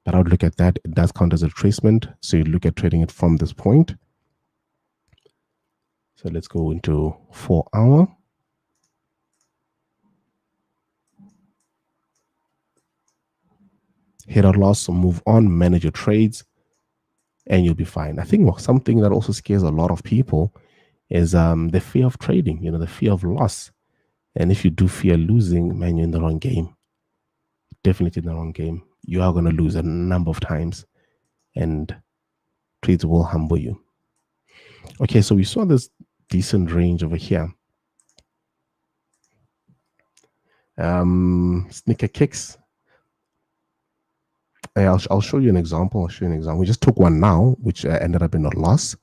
But I would look at that. It does count as a retracement, so you look at trading it from this point. So let's go into 4 hour. Hit or loss, so move on, manage your trades, and you'll be fine. I think something that also scares a lot of people is the fear of trading, the fear of loss. And if you do fear losing, man, you're in the wrong game. Definitely in the wrong game. You are going to lose a number of times, and trades will humble you. Okay, so we saw this decent range over here. Sneaker kicks. I'll show you an example. We just took one now, which ended up in a loss.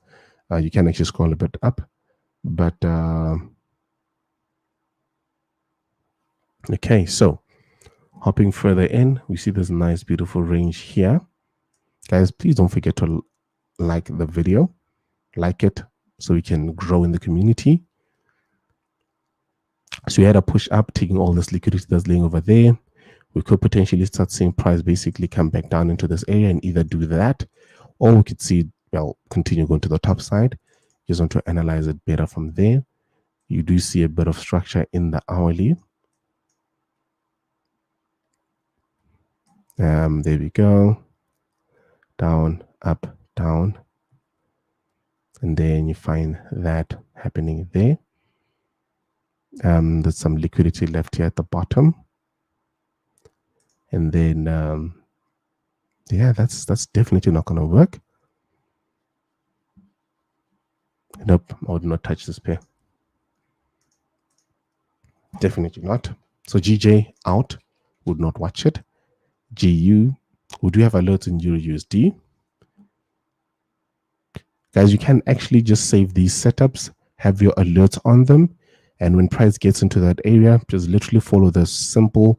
You can actually scroll a bit up, but okay. So hopping further in, we see this nice, beautiful range here, guys. Please don't forget to like the video, like it, so we can grow in the community. So we had a push up, taking all this liquidity that's laying over there. We could potentially start seeing price basically come back down into this area and either do that, or we could see, well, continue going to the top side. Just want to analyze it better from there. You do see a bit of structure in the hourly. There we go. Down, up, down. And then you find that happening there. There's some liquidity left here at the bottom. And then, yeah, that's definitely not going to work. Nope, I would not touch this pair. Definitely not. So GJ out, would not watch it. GU, we do have alerts in Euro USD. Guys, you can actually just save these setups, have your alerts on them, and when price gets into that area, just literally follow the simple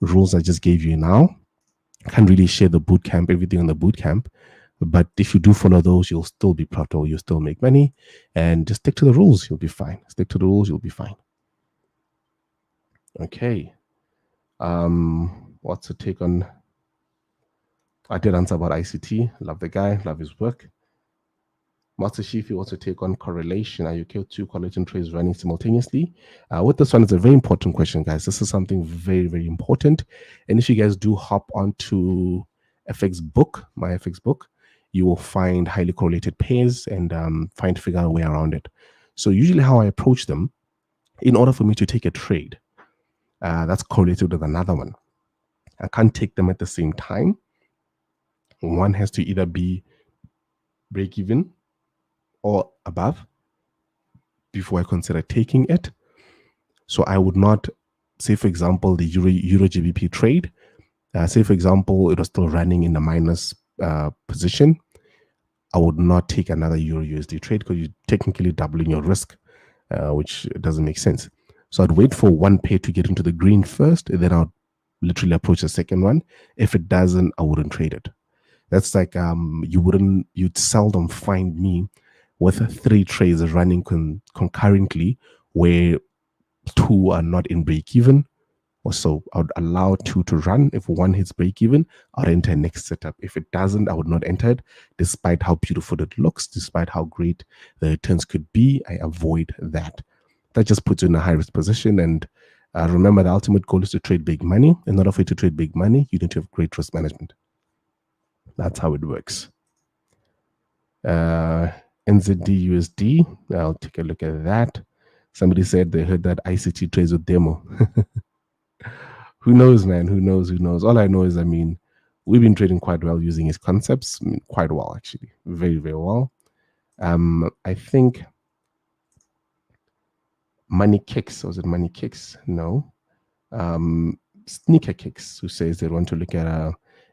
rules I just gave you now. I can't really share the bootcamp, everything on the bootcamp, but if you do follow those, you'll still be profitable, you'll still make money, and just stick to the rules, you'll be fine. Stick to the rules, you'll be fine. Okay. What's the take on? I did answer about ICT. Love the guy, love his work. Master Shifi, what's your take on correlation? Are you okay with 2 correlation trades running simultaneously? With this one, it's a very important question, guys. This is something very, very important. And if you guys do hop onto FX book, my FX book, you will find highly correlated pairs and figure out a way around it. So usually how I approach them, in order for me to take a trade that's correlated with another one, I can't take them at the same time. One has to either be break even or above before I consider taking it. So I would not say, for example, the Euro GBP trade. Say, for example, it was still running in the minus position. I would not take another Euro USD trade because you're technically doubling your risk, which doesn't make sense. So I'd wait for one pair to get into the green first, and then I'd literally approach the second one. If it doesn't, I wouldn't trade it. That's like you'd seldom find me with 3 trades running concurrently where 2 are not in break even. Or so I would allow 2 to run. If one hits break even, I'll enter next setup. If it doesn't, I would not enter it, despite how beautiful it looks, despite how great the returns could be. I avoid that. That just puts you in a high risk position. And remember, the ultimate goal is to trade big money. In order for you to trade big money, you need to have great risk management. That's how it works. NZD USD. I'll take a look at that. Somebody said they heard that ICT trades with demo. Who knows, man? Who knows? Who knows? All I know is, we've been trading quite well using his concepts. Quite well, actually. Very, very well. I think Money Kicks. Was it Money Kicks? No. Sneaker Kicks, who says they want to look at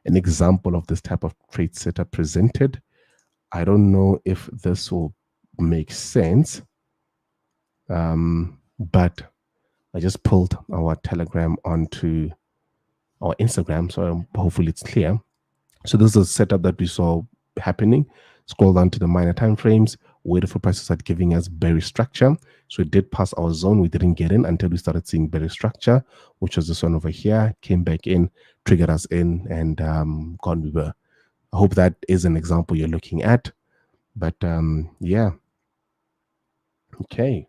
an example of this type of trade setup presented. I don't know if this will make sense, but I just pulled our Telegram onto our Instagram, so hopefully it's clear. So this is a setup that we saw happening. Scroll down to the minor time frames, waited for prices at giving us bearish structure. So it did pass our zone. We didn't get in until we started seeing bearish structure, which was this one over here. Came back in, triggered us in, and gone we were. I hope that is an example you're looking at. But yeah. Okay.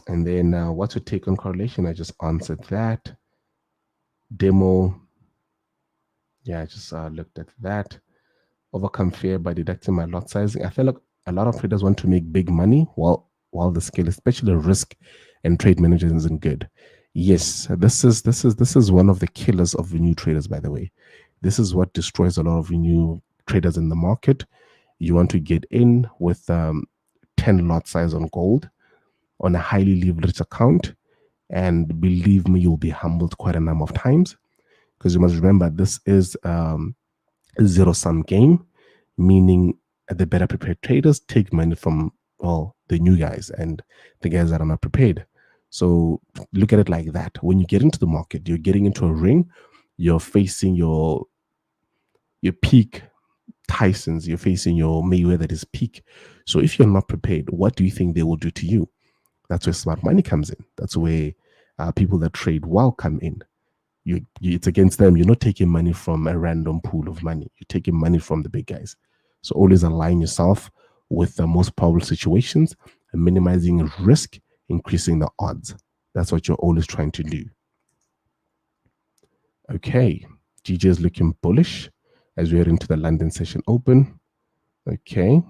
And then what's your take on correlation? I just answered that. Demo. Yeah, I just looked at that. Overcome fear by deducting my lot sizing. I feel like a lot of traders want to make big money while the scale, especially risk and trade management, isn't good. Yes, this is one of the killers of new traders, by the way. This is what destroys a lot of new traders in the market. You want to get in with 10 lot size on gold on a highly leveraged account, and believe me, you'll be humbled quite a number of times, because you must remember this is a zero-sum game, meaning the better prepared traders take money from the new guys and the guys that are not prepared. So look at it like that. When you get into the market, you're getting into a ring, you're facing your peak Tysons, you're facing your Mayweather's peak. So if you're not prepared, what do you think they will do to you? That's where smart money comes in. That's where people that trade well come in. It's against them. You're not taking money from a random pool of money. You're taking money from the big guys. So always align yourself with the most powerful situations and minimizing risk, increasing the odds. That's what you're always trying to do. Okay, GJ is looking bullish as we head into the London session open. Okay.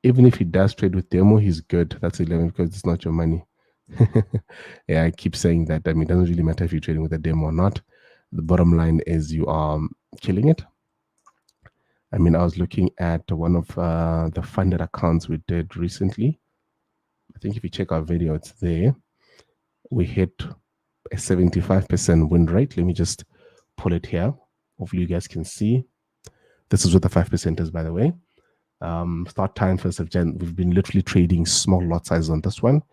Even if he does trade with demo, he's good. That's 11 because it's not your money. Yeah, I keep saying that. It doesn't really matter if you're trading with a demo or not. The bottom line is you are killing it. I was looking at one of the funded accounts we did recently. I think if you check our video, it's there. We hit a 75% win rate. Let me just pull it here. Hopefully you guys can see. This is what the 5% is, by the way. Start time 1st of Jan. We've been literally trading small lot sizes on this one.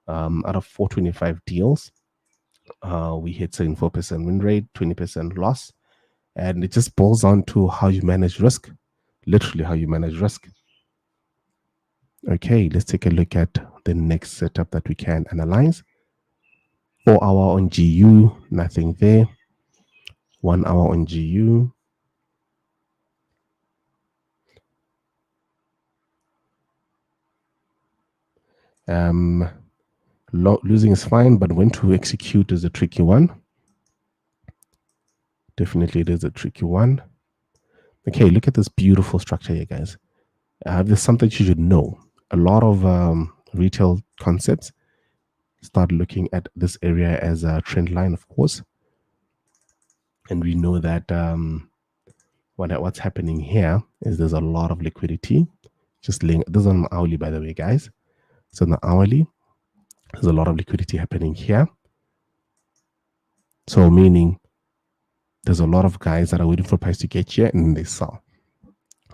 Out of 425 deals, we hit 74% win rate, 20% loss. And it just boils down to how you manage risk. Literally how you manage risk. Okay, let's take a look at the next setup that we can analyze. 4 hour on GU, nothing there. 1 hour on GU. Losing is fine, but when to execute is a tricky one. Definitely it is a tricky one. Okay, look at this beautiful structure here, guys. There's something you should know. A lot of retail concepts start looking at this area as a trend line, of course. And we know that what's happening here is there's a lot of liquidity. Just this is on the hourly, by the way, guys. So on the hourly, there's a lot of liquidity happening here. So meaning there's a lot of guys that are waiting for price to get here and then they sell.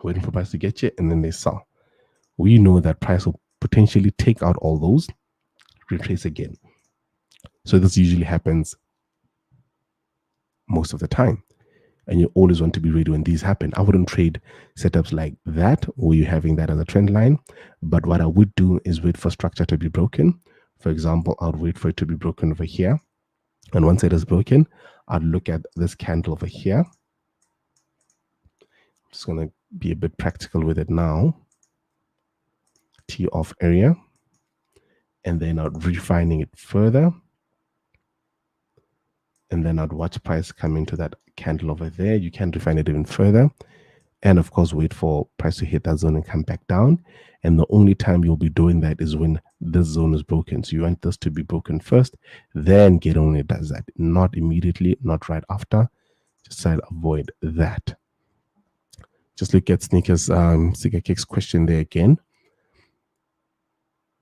Waiting for price to get here and then they sell. We know that price will potentially take out all those, retrace again. So this usually happens most of the time. And you always want to be ready when these happen. I wouldn't trade setups like that where you're having that as a trend line. But what I would do is wait for structure to be broken. For example, I would wait for it to be broken over here. And once it is broken, I'd look at this candle over here. I'm just going to be a bit practical with it now. T off area. And then I'd refining it further. And then I'd watch price come into that candle over there. You can refine it even further. And of course, wait for price to hit that zone and come back down. And the only time you'll be doing that is when this zone is broken. So you want this to be broken first, then get on it does that. Not immediately, not right after. Just try to avoid that. Just look at Sneaker Kick's question there again.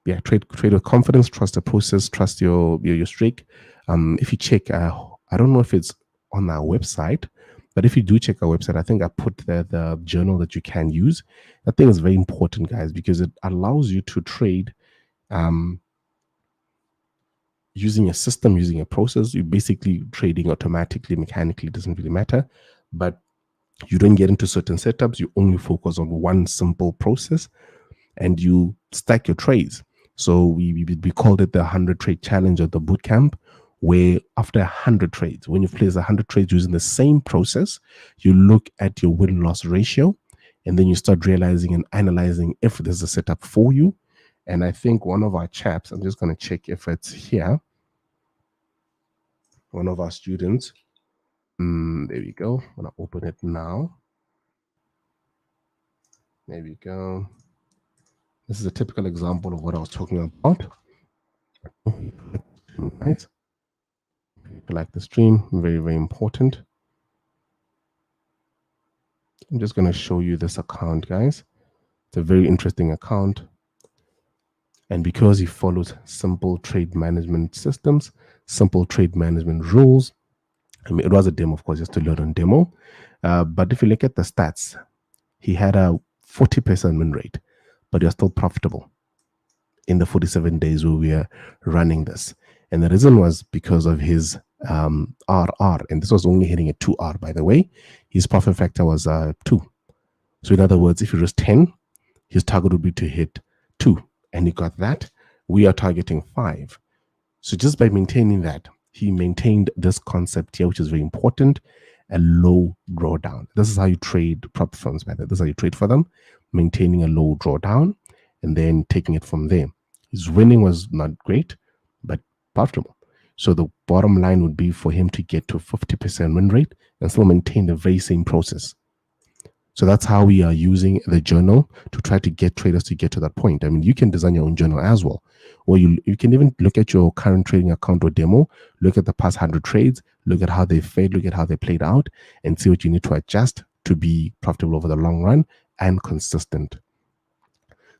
Yeah, trade with confidence, trust the process, trust your streak. If you check, I don't know if it's on our website, but if you do check our website, I think I put there the journal that you can use. I think it's very important, guys, because it allows you to trade using a system, using a process. You're basically trading automatically, mechanically, doesn't really matter. But you don't get into certain setups. You only focus on one simple process and you stack your trades. So we called it the 100 trade challenge or the boot camp, where after 100 trades, when you place 100 trades using the same process, you look at your win-loss ratio, and then you start realizing and analyzing if there's a setup for you. And I think one of our chaps, I'm just going to check if it's here. One of our students, there we go. I'm going to open it now. There we go. This is a typical example of what I was talking about. Right. Like the stream, very, very important. I'm just going to show you this account, guys. It's a very interesting account. And because he follows simple trade management systems, simple trade management rules, I mean, it was a demo, of course, just to learn on demo. But if you look at the stats, he had a 40% win rate, but you're still profitable in the 47 days where we are running this. And the reason was because of his RR, and this was only hitting a 2R, by the way. His profit factor was 2. So in other words, if he was 10, his target would be to hit 2, and he got that. We are targeting 5. So just by maintaining that, he maintained this concept here, which is very important, a low drawdown. This is how you trade prop firms, by the way. This is how you trade for them, maintaining a low drawdown and then taking it from there. His winning was not great, but profitable. So the bottom line would be for him to get to 50% win rate and still maintain the very same process. So that's how we are using the journal to try to get traders to get to that point. I mean, you can design your own journal as well. Or you can even look at your current trading account or demo, look at the past 100 trades, look at how they failed, look at how they played out, and see what you need to adjust to be profitable over the long run and consistent.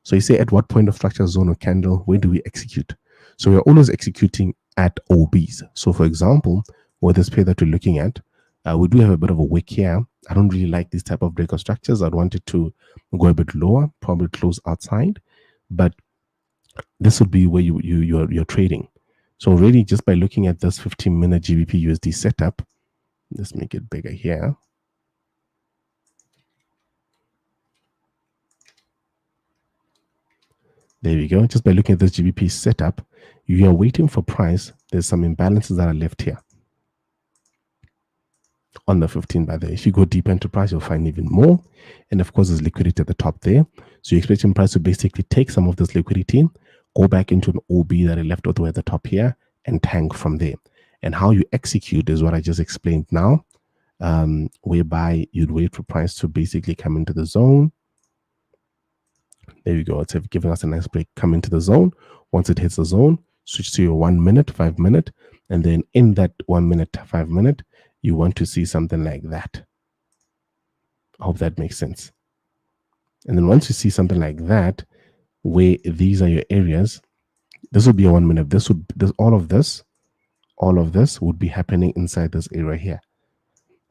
So you say, at what point of structure, zone, or candle, where do we execute? So we're always executing at OBs. So for example, with this pair that we're looking at, we do have a bit of a wick here. I don't really like these type of breakout structures. I'd want it to go a bit lower, probably close outside, but this would be where you're trading. So already just by looking at this 15-minute GBP USD setup, let's make it bigger here. There we go. Just by looking at this GBP setup, you are waiting for price. There's some imbalances that are left here on the 15, by the way. If you go deeper into price, you'll find even more. And of course, there's liquidity at the top there. So you're expecting price to basically take some of this liquidity, go back into an OB that are left all the way at the top here, and tank from there. And how you execute is what I just explained now, whereby you'd wait for price to basically come into the zone. There you go. It's giving us a nice break, come into the zone. Once it hits the zone, switch to your 1 minute, 5 minute, and then in that 1 minute, 5 minute, you want to see something like that. I hope that makes sense. And then once you see something like that, where these are your areas, this would be a 1 minute. All of this would be happening inside this area here.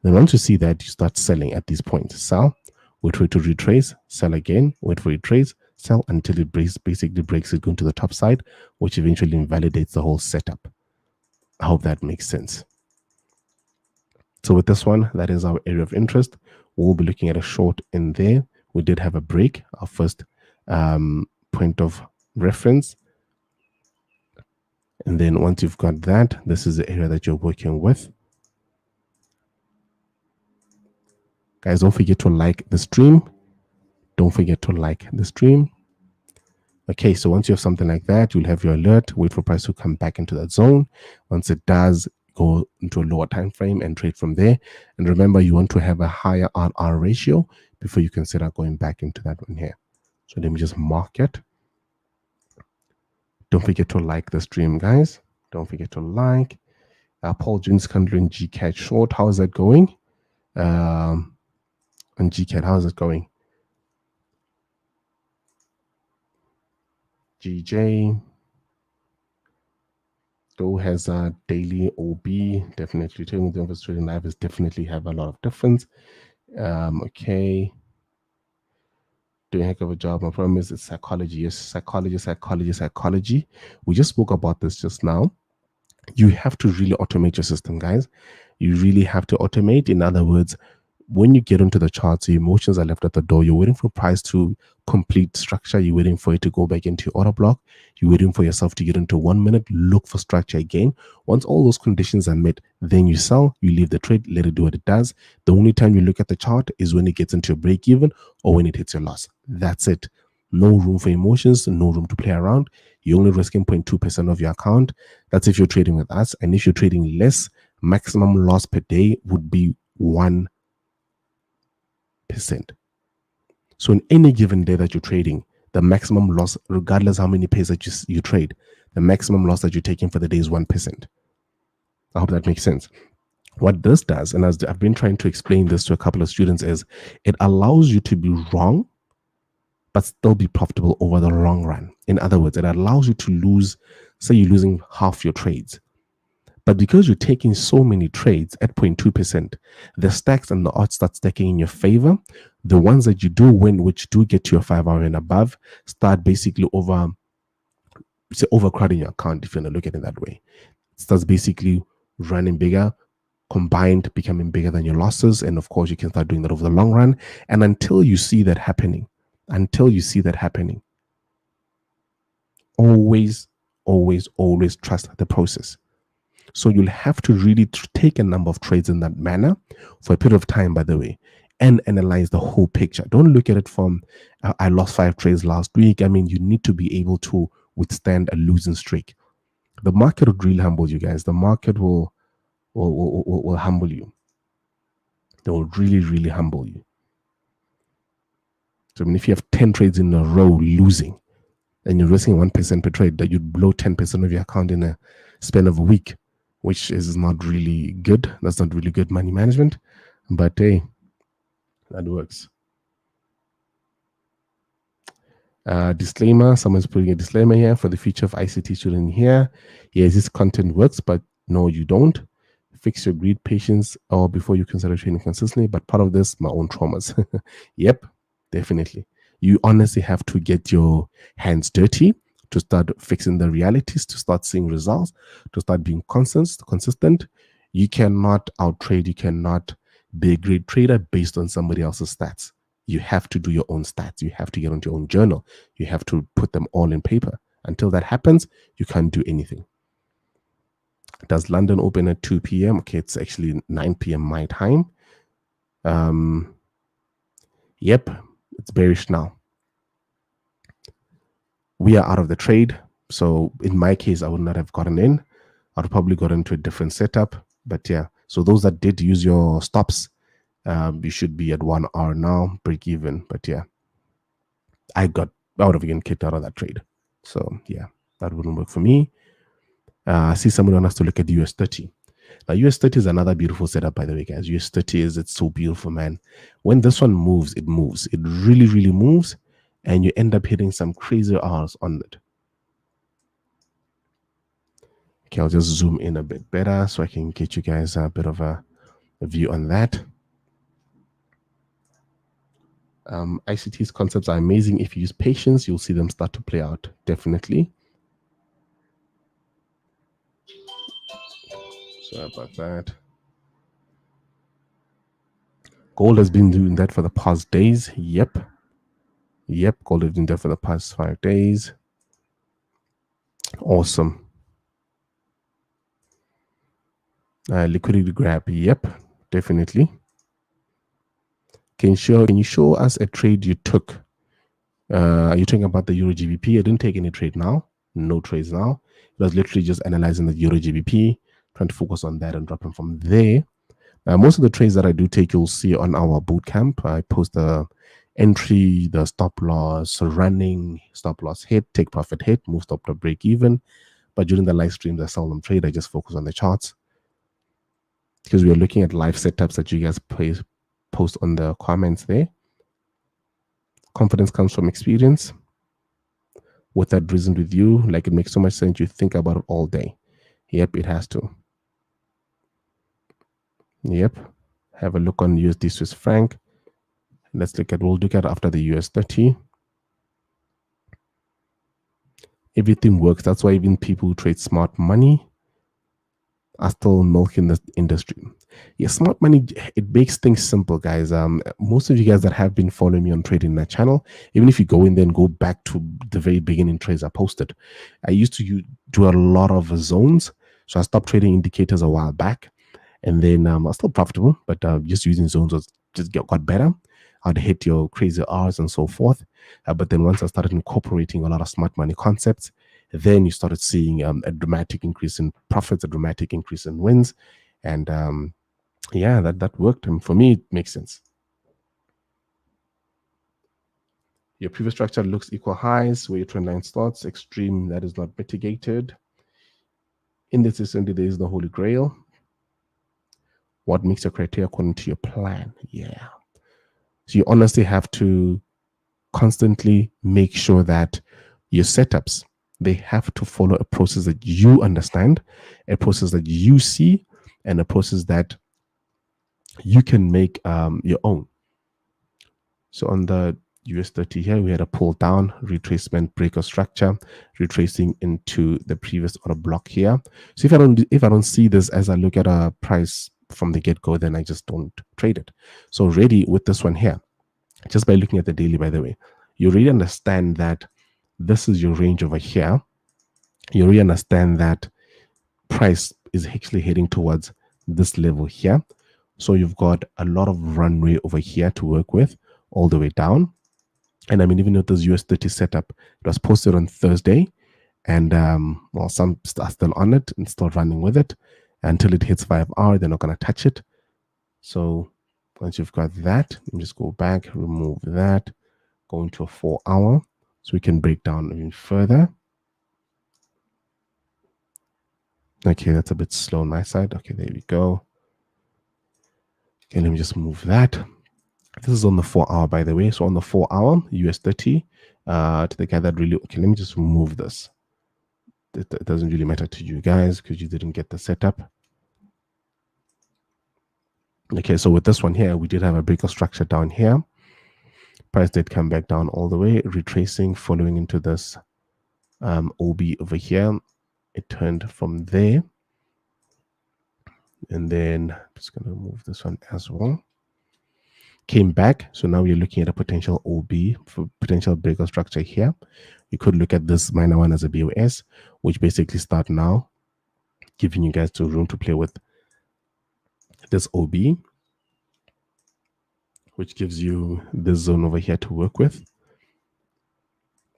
Then once you see that, you start selling at these points. Sell, wait for it to retrace, sell again, wait for it to retrace, sell until it basically breaks it going to the top side, which eventually invalidates the whole setup. I hope that makes sense. So with this one, that is our area of interest. We'll be looking at a short in there. We did have a break, our first point of reference. And then once you've got that, this is the area that you're working with. Guys, don't forget to like the stream. Don't forget to like the stream. Okay, so once you have something like that, you'll have your alert, wait for price to come back into that zone. Once it does, go into a lower time frame and trade from there. And remember, you want to have a higher RR ratio before you consider going back into that one here. So let me just mark it. Don't forget to like the stream, guys. Don't forget to like. Paul Jones Cundler GCAT short. How is that going? On GCAT, how is it going? GJ. Though has a daily OB. Definitely trading with investors trading live is definitely have a lot of difference. Okay. Doing a heck of a job. My problem is it's psychology. Yes, psychology. We just spoke about this just now. You have to really automate your system, guys. You really have to automate. In other words, when you get into the charts, your emotions are left at the door. You're waiting for price to complete structure. You're waiting for it to go back into your order block. You're waiting for yourself to get into 1 minute, look for structure again. Once all those conditions are met, then you sell, you leave the trade, let it do what it does. The only time you look at the chart is when it gets into your break even or when it hits your loss. That's it. No room for emotions, no room to play around. You're only risking 0.2% of your account. That's if you're trading with us. And if you're trading less, maximum loss per day would be 1%. So in any given day that you're trading, the maximum loss, regardless how many pairs that you trade, the maximum loss that you're taking for the day is 1%. I hope that makes sense. What this does, and as I've been trying to explain this to a couple of students, is it allows you to be wrong, but still be profitable over the long run. In other words, it allows you to lose, say you're losing half your trades. But because you're taking so many trades at 0.2%, the stacks and the odds start stacking in your favor. The ones that you do win, which do get to your 5 hour and above, start basically overcrowding your account, if you want to look at it that way. It starts basically running bigger, combined, becoming bigger than your losses. And of course, you can start doing that over the long run. And until you see that happening, always trust the process. So you'll have to really take a number of trades in that manner for a period of time, by the way, and analyze the whole picture. Don't look at it from, I lost 5 trades last week. I mean, you need to be able to withstand a losing streak. The market would really humble you guys. The market will humble you. They will really, really humble you. So I mean, if you have 10 trades in a row losing, and you're risking 1% per trade, that you'd blow 10% of your account in a span of a week, which is not really good. That's not really good money management, but hey, that works. Disclaimer, someone's putting a disclaimer here for the future of ICT student here. Yes, this content works, but no, you don't. Fix your greed, patience, or before you consider training consistently. But part of this, my own traumas. Yep, definitely. You honestly have to get your hands dirty to start fixing the realities, to start seeing results, to start being consistent. You cannot outtrade, you cannot be a great trader based on somebody else's stats. You have to do your own stats. You have to get onto your own journal. You have to put them all in paper. Until that happens, you can't do anything. Does London open at 2 p.m.? Okay, it's actually 9 p.m. my time. Yep, it's bearish now. We are out of the trade. So in my case, I would not have gotten in. I'd probably got into a different setup. But yeah, so those that did use your stops, you should be at 1 hour now, break even. But yeah, I would have again kicked out of that trade. So yeah, that wouldn't work for me. I see someone wants us to look at the US30. Now, US30 is another beautiful setup, by the way, guys. US30 it's so beautiful, man. When this one moves, it moves. It really, really moves, and you end up hitting some crazy R's on it. Okay, I'll just zoom in a bit better so I can get you guys a bit of a view on that. ICT's concepts are amazing. If you use patience, you'll see them start to play out, definitely. Sorry about that. Gold has been doing that for the past days. Yep, gold has been there for the past 5 days. Awesome. Liquidity grab. Yep, definitely. Can you show us a trade you took? Are you talking about the Euro GBP? I didn't take any trade now. No trades now. It was literally just analyzing the Euro GBP, trying to focus on that and dropping from there. Most of the trades that I do take, you'll see on our bootcamp. I post the entry, the stop loss, running, stop loss hit, take profit hit, move stop to break even. But during the live streams, I seldom trade. I just focus on the charts because we are looking at live setups that you guys post on the comments there. Confidence comes from experience. With that reason with you, like it makes so much sense. You think about it all day. Yep, it has to. Yep. Have a look on USD Swiss franc. We'll look at after the US30. Everything works. That's why even people who trade smart money are still milking the industry. Yeah, smart money, it makes things simple, guys. Most of you guys that have been following me on trading my channel, even if you go in there and go back to the very beginning trades I posted, I used to do a lot of zones. So I stopped trading indicators a while back, and then I was still profitable, but just using zones got better. I'd hit your crazy R's and so forth. But then once I started incorporating a lot of smart money concepts, then you started seeing a dramatic increase in profits, a dramatic increase in wins. And yeah, that worked. And for me, it makes sense. Your previous structure looks equal highs where your trend line starts. Extreme, that is not mitigated. In this assembly, there is no holy grail. What makes your criteria according to your plan? Yeah. So you honestly have to constantly make sure that your setups, they have to follow a process that you understand, a process that you see, and a process that you can make your own. So on the US30 here, we had a pull down, retracement, breaker structure, retracing into the previous order block here. So if I don't see this as I look at a price from the get-go, then I just don't trade it. So already with this one here, just by looking at the daily, by the way, you really understand that this is your range over here. You really understand that price is actually heading towards this level here. So you've got a lot of runway over here to work with all the way down. And I mean, even with this US30 setup, it was posted on Thursday. And well, some are still on it and still running with it until it hits 5R. They're not going to touch it. So once you've got that, let me just go back, remove that, go into a 4-hour so we can break down even further. Okay, that's a bit slow on my side. Okay, there we go. Okay, let me just move that. This is on the 4-hour, by the way. So on the 4-hour, US30, to the guy that really, okay, let me just remove this. It doesn't really matter to you guys because you didn't get the setup. Okay, so with this one here, we did have a breaker structure down here. Price did come back down all the way, retracing, following into this OB over here. It turned from there. And then I'm just going to remove this one as well. Came back. So now we're looking at a potential OB for potential breaker structure here. You could look at this minor one as a BOS, which basically start now, giving you guys room to play with this OB, which gives you this zone over here to work with.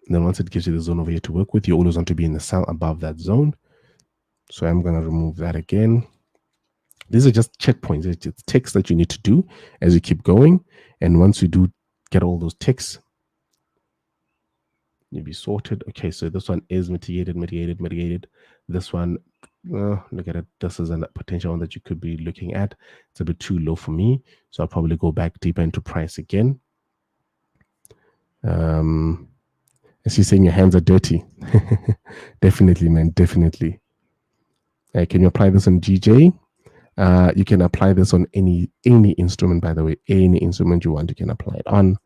And then once it gives you the zone over here to work with, you always want to be in the cell above that zone. So I'm going to remove that again. These are just checkpoints. It's ticks that you need to do as you keep going. And once you do get all those ticks, You'll be sorted. Okay, so this one is mitigated. This one, look at it. This is a potential one that you could be looking at. It's a bit too low for me, so I'll probably go back deeper into price again. As you're saying, your hands are dirty. Definitely, man, definitely. Can you apply this on GJ? You can apply this on any instrument, by the way. Any instrument you want, you can apply it on.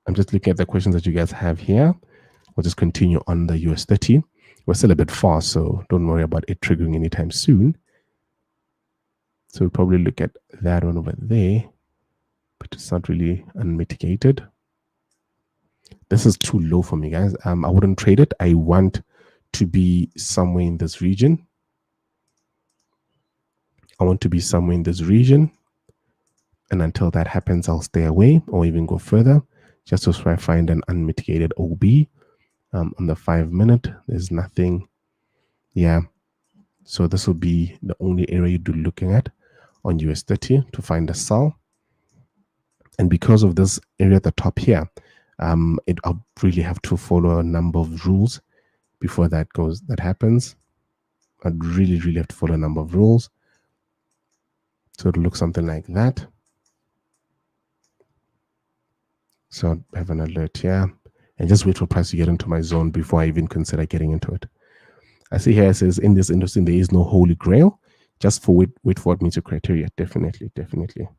I'm just looking at the questions that you guys have here. We'll just continue on the US 30. We're still a bit far, so don't worry about it triggering anytime soon. So we'll probably look at that one over there, but it's not really unmitigated. This is too low for me, guys. I wouldn't trade it. I want to be somewhere in this region. And until that happens, I'll stay away or even go further just to try find an unmitigated OB. On the 5 minute, there's nothing. Yeah. So this will be the only area you'd be looking at on US 30 to find a sell. And because of this area at the top here, I'll really have to follow a number of rules before that happens. I'd really have to follow a number of rules. So it'll look something like that. So I have an alert here and just wait for price to get into my zone before I even consider getting into it. I see here it says in this industry there is no holy grail. Just for wait for it meets your criteria. Definitely.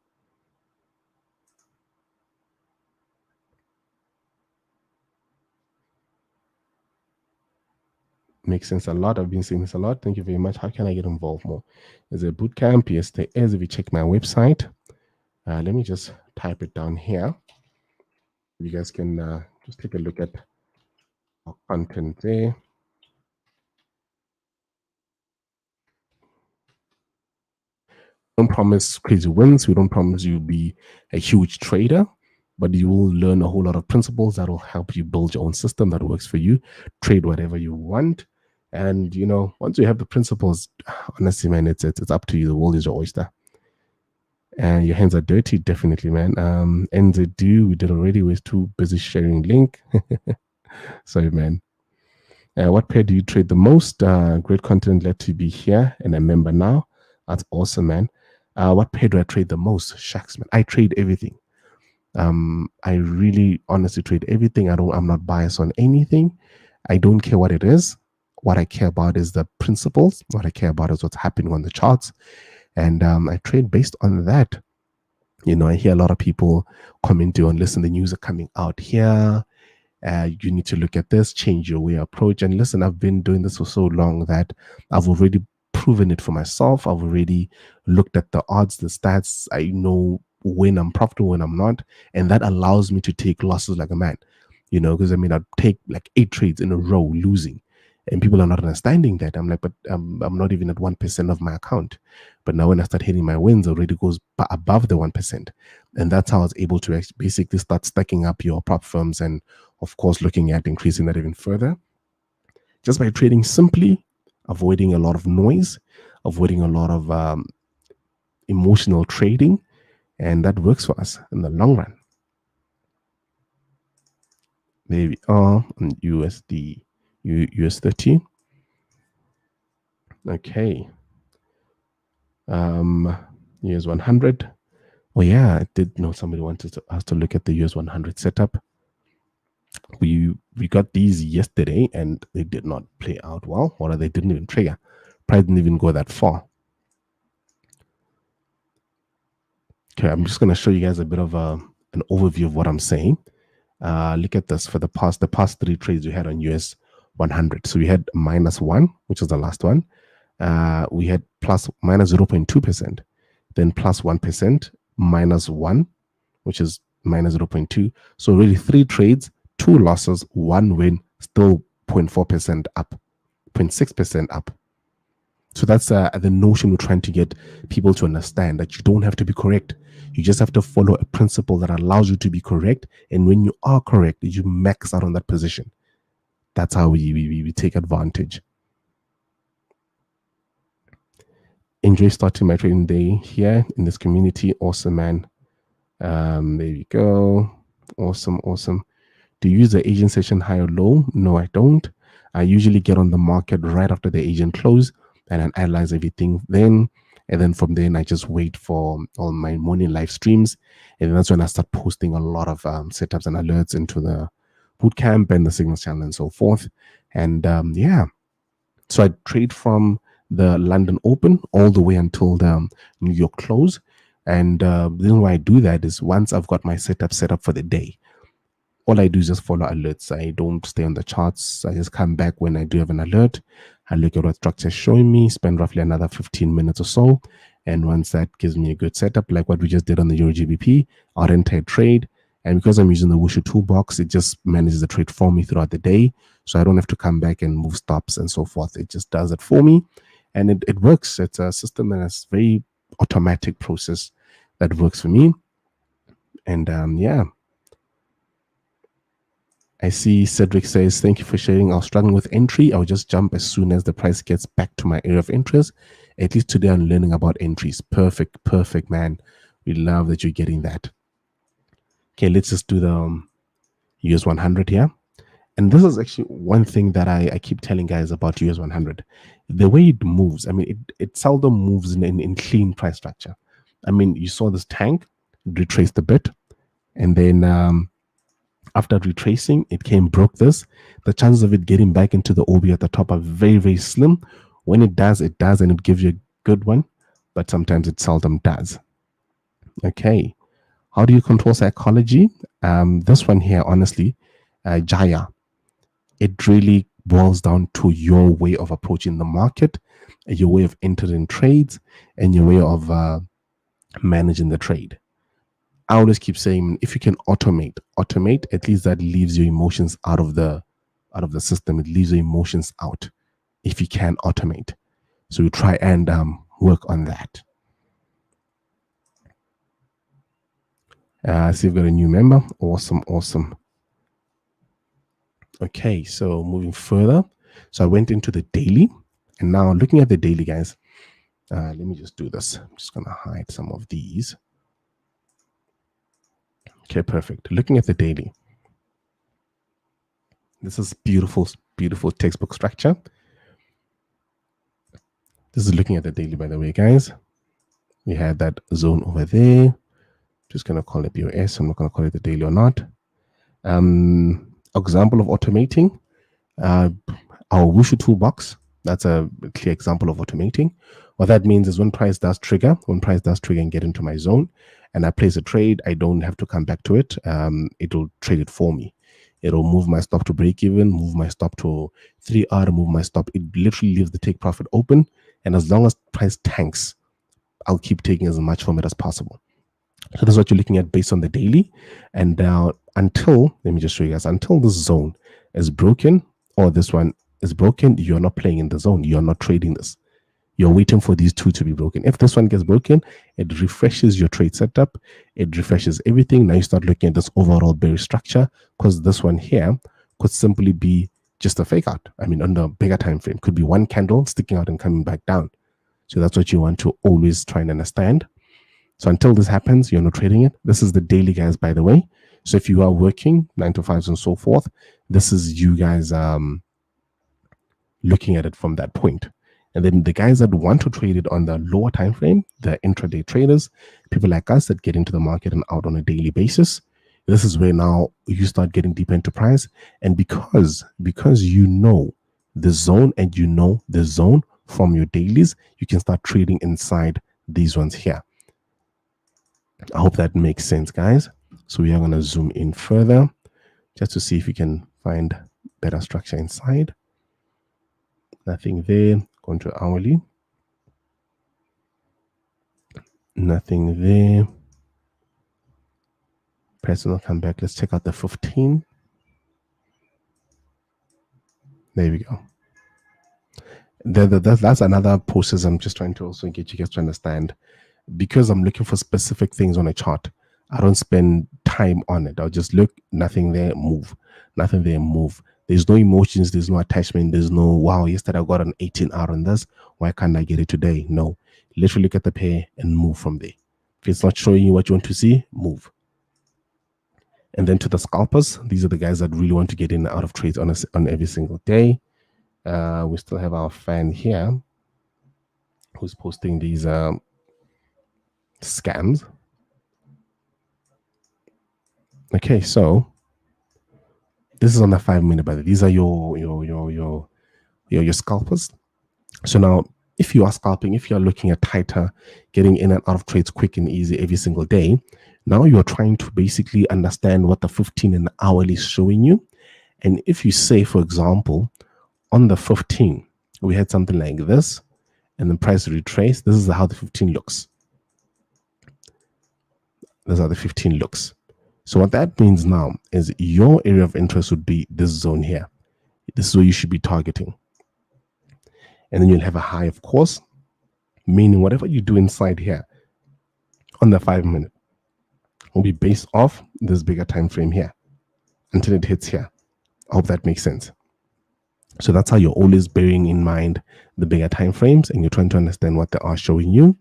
Makes sense a lot. I've been seeing this a lot. Thank you very much. How can I get involved more? There's a bootcamp. Yes, there is. If you check my website, let me just type it down here. You guys can just take a look at our content there. Don't promise crazy wins. We don't promise you'll be a huge trader, but you will learn a whole lot of principles that will help you build your own system that works for you. Trade whatever you want. And, once you have the principles, honestly, man, it's up to you. The world is your oyster. And your hands are dirty, definitely, man. NZD, we did already. We're too busy sharing link. Sorry, man. What pair do you trade the most? Great content. Glad to be here and a member now. That's awesome, man. What pair do I trade the most? Shucks, man. I trade everything. I really honestly trade everything. I'm not biased on anything. I don't care what it is. What I care about is the principles. What I care about is what's happening on the charts. And I trade based on that. I hear a lot of people commenting on, listen, the news are coming out here. You need to look at this, change your way of approach. And listen, I've been doing this for so long that I've already proven it for myself. I've already looked at the odds, the stats. I know when I'm profitable, when I'm not. And that allows me to take losses like a man, because I'd take like 8 trades in a row losing. And people are not understanding that. I'm like, but I'm not even at 1% of my account. But now when I start hitting my wins, it already goes above the 1%. And that's how I was able to basically start stacking up your prop firms and, of course, looking at increasing that even further. Just by trading simply, avoiding a lot of noise, avoiding a lot of emotional trading. And that works for us in the long run. There we are on USD. US 30. Okay. US 100. Oh yeah, I did know somebody wanted us to look at the US 100 setup. We got these yesterday and they did not play out well, or they didn't even trigger. Price didn't even go that far. Okay, I'm just going to show you guys a bit of an overview of what I'm saying. Look at this for the past 3 trades we had on US 100. So we had -1, which is the last one. We had minus 0.2%, then plus 1%, -1, which is minus 0.2. So really 3 trades, 2 losses, 1 win, still 0.4% up, 0.6% up. So that's the notion we're trying to get people to understand, that you don't have to be correct. You just have to follow a principle that allows you to be correct. And when you are correct, you max out on that position. That's how we take advantage. Enjoy starting my trading day here in this community. Awesome, man. There you go. Awesome, awesome. Do you use the agent session high or low? No, I don't. I usually get on the market right after the agent close and I analyze everything then. And then from then, I just wait for all my morning live streams. And that's when I start posting a lot of setups and alerts into the bootcamp and the signals channel and so forth. And yeah, so I trade from the London Open all the way until the New York close. And the reason why I do that is once I've got my setup set up for the day, all I do is just follow alerts. I don't stay on the charts. I just come back when I do have an alert. I look at what structure is showing me, spend roughly another 15 minutes or so. And once that gives me a good setup, like what we just did on the Euro GBP, I'll enter a trade. And because I'm using the Wushu toolbox, it just manages the trade for me throughout the day. So I don't have to come back and move stops and so forth. It just does it for me. And it works. It's a system and it's very automatic process that works for me. And yeah. I see Cedric says, thank you for sharing. I was struggling with entry. I'll just jump as soon as the price gets back to my area of interest. At least today I'm learning about entries. Perfect, perfect, man. We love that you're getting that. Okay, let's just do the US 100 here. And this is actually one thing that I keep telling guys about US 100. The way it moves, I mean, it seldom moves in clean price structure. I mean, you saw this tank, retraced a bit, and then after retracing, it broke this. The chances of it getting back into the OB at the top are very, very slim. When it does, and it gives you a good one, but sometimes it seldom does. Okay. How do you control psychology? This one here, honestly, Jaya, it really boils down to your way of approaching the market, your way of entering trades, and your way of managing the trade. I always keep saying, if you can automate, at least that leaves your emotions out of the system. It leaves your emotions out if you can automate. So you try and work on that. So you've got a new member. Awesome, awesome. Okay, so moving further. So I went into the daily, and now looking at the daily, guys. Let me just do this. I'm just going to hide some of these. Okay, perfect. Looking at the daily. This is beautiful, beautiful textbook structure. This is looking at the daily, by the way, guys. We have that zone over there. Just going to call it BOS. I'm not going to call it the daily or not. Example of automating. Our Wushu toolbox. That's a clear example of automating. What that means is when price does trigger and get into my zone, and I place a trade, I don't have to come back to it. It'll trade it for me. It'll move my stop to break even, move my stop to 3R, move my stop. It literally leaves the take profit open. And as long as price tanks, I'll keep taking as much from it as possible. So that's what you're looking at based on the daily. And now until, let me just show you guys, until this zone is broken or this one is broken, you're not playing in the zone. You're not trading this. You're waiting for these two to be broken. If this one gets broken, it refreshes your trade setup. It refreshes everything. Now you start looking at this overall bearish structure, because this one here could simply be just a fake out. I mean, on a bigger time frame, could be one candle sticking out and coming back down. So that's what you want to always try and understand. So until this happens, you're not trading it. This is the daily, guys, by the way. So if you are working 9 to 5s and so forth, this is you guys looking at it from that point. And then the guys that want to trade it on the lower time frame, the intraday traders, people like us that get into the market and out on a daily basis, this is where now you start getting deep into price. And because you know the zone and you know the zone from your dailies, you can start trading inside these ones here. I hope that makes sense, guys. So we are going to zoom in further just to see if we can find better structure inside. Nothing there. Going to hourly. Nothing there. Personal come back. Let's check out the 15. There we go. That's another process I'm just trying to also get you guys to understand. Because I'm looking for specific things on a chart, I don't spend time on it. I'll just look, nothing there, move. Nothing there, move. There's no emotions, there's no attachment, there's no, wow, yesterday I got an 18 out on this. Why can't I get it today? No. Literally look at the pair and move from there. If it's not showing you what you want to see, move. And then to the scalpers, these are the guys that really want to get in and out of trades on every single day. We still have our fan here who's posting these scams. Okay, so this is on the 5 minute, but these are your scalpers. So now, if you are scalping, if you are looking at tighter, getting in and out of trades quick and easy every single day, now you're trying to basically understand what the 15 and the hourly is showing you. And if you say, for example, on the 15, we had something like this, and the price retrace, this is how the 15 looks. This is how the 15 looks. So what that means now is your area of interest would be this zone here. This is where you should be targeting. And then you'll have a high, of course, meaning whatever you do inside here on the 5 minute will be based off this bigger time frame here until it hits here. I hope that makes sense. So that's how you're always bearing in mind the bigger time frames, and you're trying to understand what they are showing you.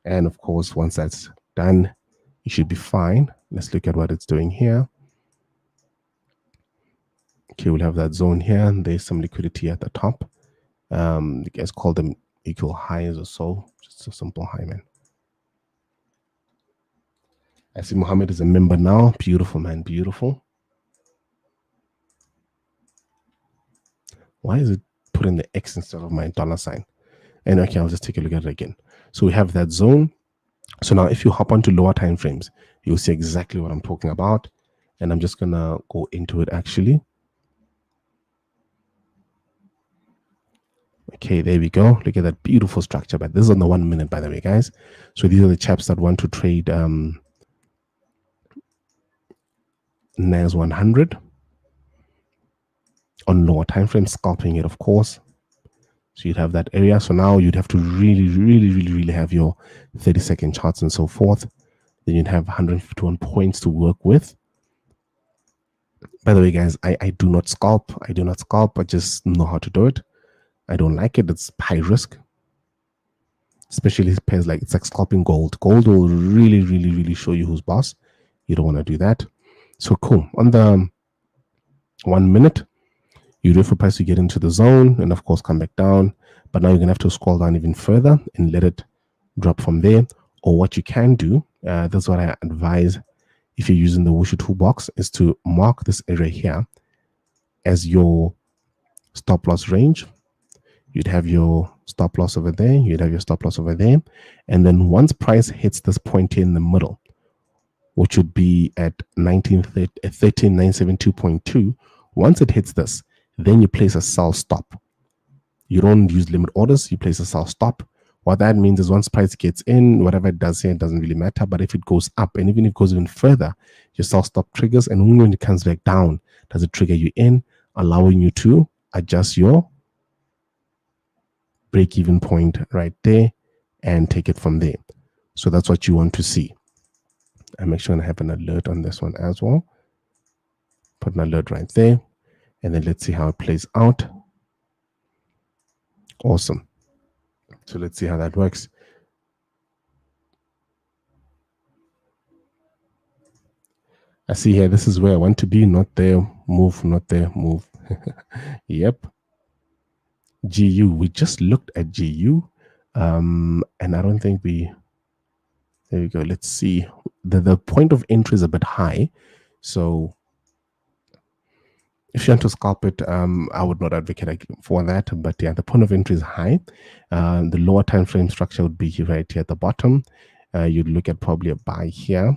And of course, once that's done, you should be fine. Let's look at what it's doing here. Okay, we'll have that zone here, and there's some liquidity at the top. You guys call them equal highs or so. Just a simple high, man. I see Mohammed is a member now. Beautiful, man. Beautiful. Why is it putting the X instead of my dollar sign? And okay, I'll just take a look at it again. So we have that zone. So now if you hop onto lower time frames, you'll see exactly what I'm talking about. And I'm just going to go into it actually. Okay, there we go. Look at that beautiful structure. But this is on the 1 minute, by the way, guys. So these are the chaps that want to trade NAS 100 on lower time frames, scalping it, of course. So you'd have that area. So now you'd have to really have your 30-second charts and so forth. Then you'd have 151 points to work with. By the way, guys, I do not scalp. I do not scalp. I just know how to do it. I don't like it. It's high risk. Especially pairs like it's like scalping gold. Gold will really show you who's boss. You don't want to do that. So cool. On the 1 minute, you wait for price to get into the zone and of course come back down. But now you're gonna have to scroll down even further and let it drop from there. Or what you can do, that's what I advise if you're using the Wushu toolbox, is to mark this area here as your stop loss range. You'd have your stop loss over there, you'd have your stop loss over there. And then once price hits this point here in the middle, which would be at 13972.2, once it hits this, then you place a sell stop. You don't use limit orders, you place a sell stop. What that means is once price gets in, whatever it does here, it doesn't really matter. But if it goes up, and even if it goes even further, your sell stop triggers. And only when it comes back down, does it trigger you in, allowing you to adjust your break-even point right there and take it from there. So that's what you want to see. And make sure I have an alert on this one as well. Put an alert right there. And then let's see how it plays out. Awesome. So let's see how that works. I see here, this is where I want to be. Not there, move, not there, move. Yep. GU, we just looked at GU. And I don't think there we go. Let's see. The point of entry is a bit high. So if you want to scalp it, I would not advocate for that. But yeah, the point of entry is high. The lower time frame structure would be right here at the bottom. You'd look at probably a buy here.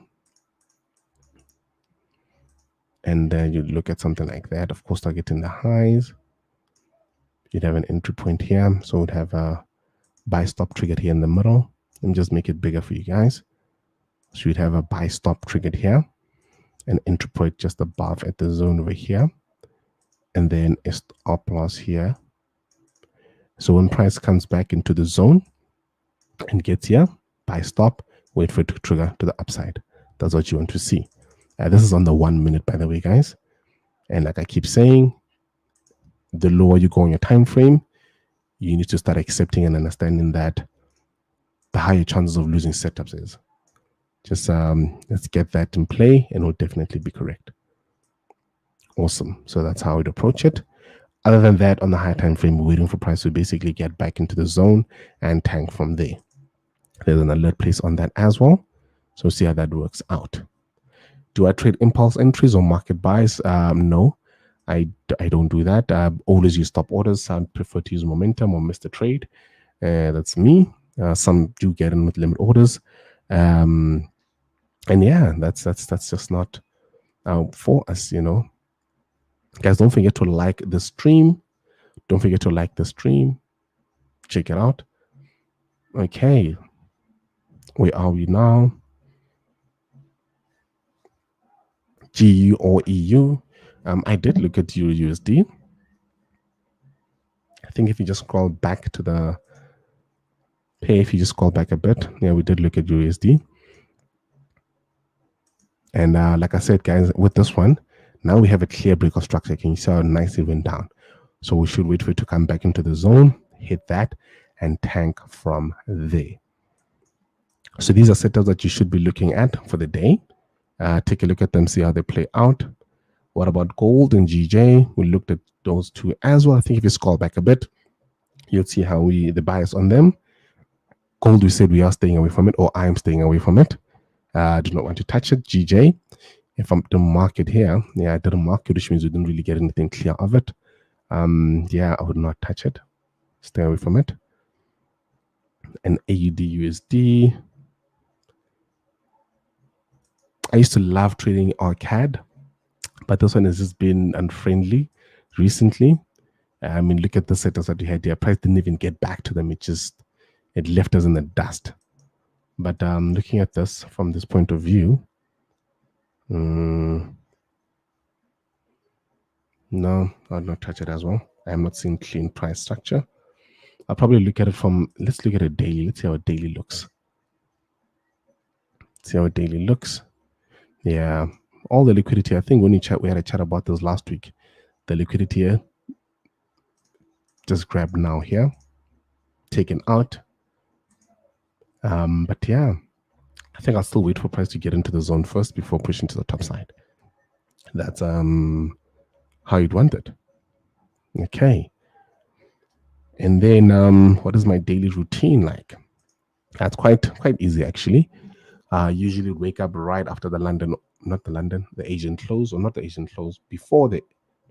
And you'd look at something like that. Of course, targeting the highs. You'd have an entry point here. So we'd have a buy stop triggered here in the middle. Let me just make it bigger for you guys. So you'd have a buy stop triggered here. An entry point just above at the zone over here. And then a stop loss here. So when price comes back into the zone and gets here, buy stop, wait for it to trigger to the upside. That's what you want to see. This is on the 1 minute, by the way, guys. And like I keep saying, the lower you go on your time frame, you need to start accepting and understanding that the higher chances of losing setups is. Just let's get that in play and we'll definitely be correct. Awesome. So that's how we'd approach it. Other than that, on the high time frame, we're waiting for price to basically get back into the zone and tank from there. There's an alert place on that as well. So see how that works out. Do I trade impulse entries or market buys? No, I don't do that. Always use stop orders. I prefer to use momentum or miss the trade. That's me. Some do get in with limit orders. And yeah, that's just not for us, you know. Guys, don't forget to like the stream. Don't forget to like the stream. Check it out. Okay. Where are we now? GU or EU? I did look at Euro USD. I think if you just scroll back to the pay, if you just scroll back a bit, yeah, we did look at USD. And like I said, guys, with this one, now we have a clear break of structure. Can you see how nice it went down? So we should wait for it to come back into the zone, hit that, and tank from there. So these are setups that you should be looking at for the day. Take a look at them, see how they play out. What about gold and GJ? We looked at those two as well. I think if you scroll back a bit, you'll see how the bias on them. Gold, we said we are staying away from it, or I'm staying away from it. I do not want to touch it. GJ, if I'm the market here, yeah, I didn't mark it, which means we didn't really get anything clear of it. Yeah, I would not touch it. Stay away from it. And AUD USD. I used to love trading ARCAD, but this one has just been unfriendly recently. I mean, look at the setups that we had here. Price didn't even get back to them. It left us in the dust. But looking at this from this point of view, no, I'll not touch it as well. I am not seeing clean price structure. I'll probably look at it from, let's look at a daily. Let's see how a daily looks. See how a daily looks. Yeah, all the liquidity. I think when we had a chat about this last week. The liquidity here, just grab now here, taken out. But yeah, I think I'll still wait for price to get into the zone first before pushing to the top side. That's how you'd want it. Okay. And then what is my daily routine like? That's quite easy actually. Usually wake up right after the Asian close, or not the Asian close, before the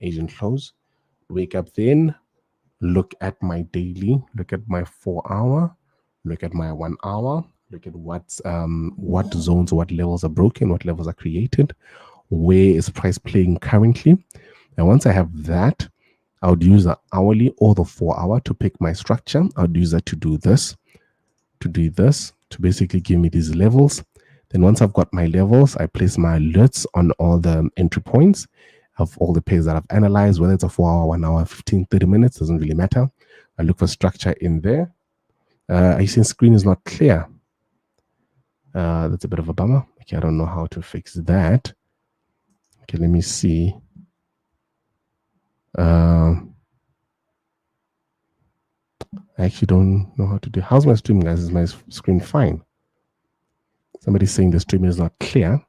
Asian close. Wake up then, look at my daily, look at my 4 hour, look at my 1 hour, look at what zones, what levels are broken, what levels are created, where is price playing currently. And once I have that, I would use the hourly or the 4 hour to pick my structure. I would use that to do this, to basically give me these levels. Then once I've got my levels, I place my alerts on all the entry points of all the pairs that I've analyzed, whether it's a 4 hour, 1 hour, 15, 30 minutes, doesn't really matter. I look for structure in there. I see screen is not clear. That's a bit of a bummer. Okay, I don't know how to fix that. Okay, let me see. I actually don't know how to do. How's my stream, guys? Is my screen fine? Somebody's saying the stream is not clear.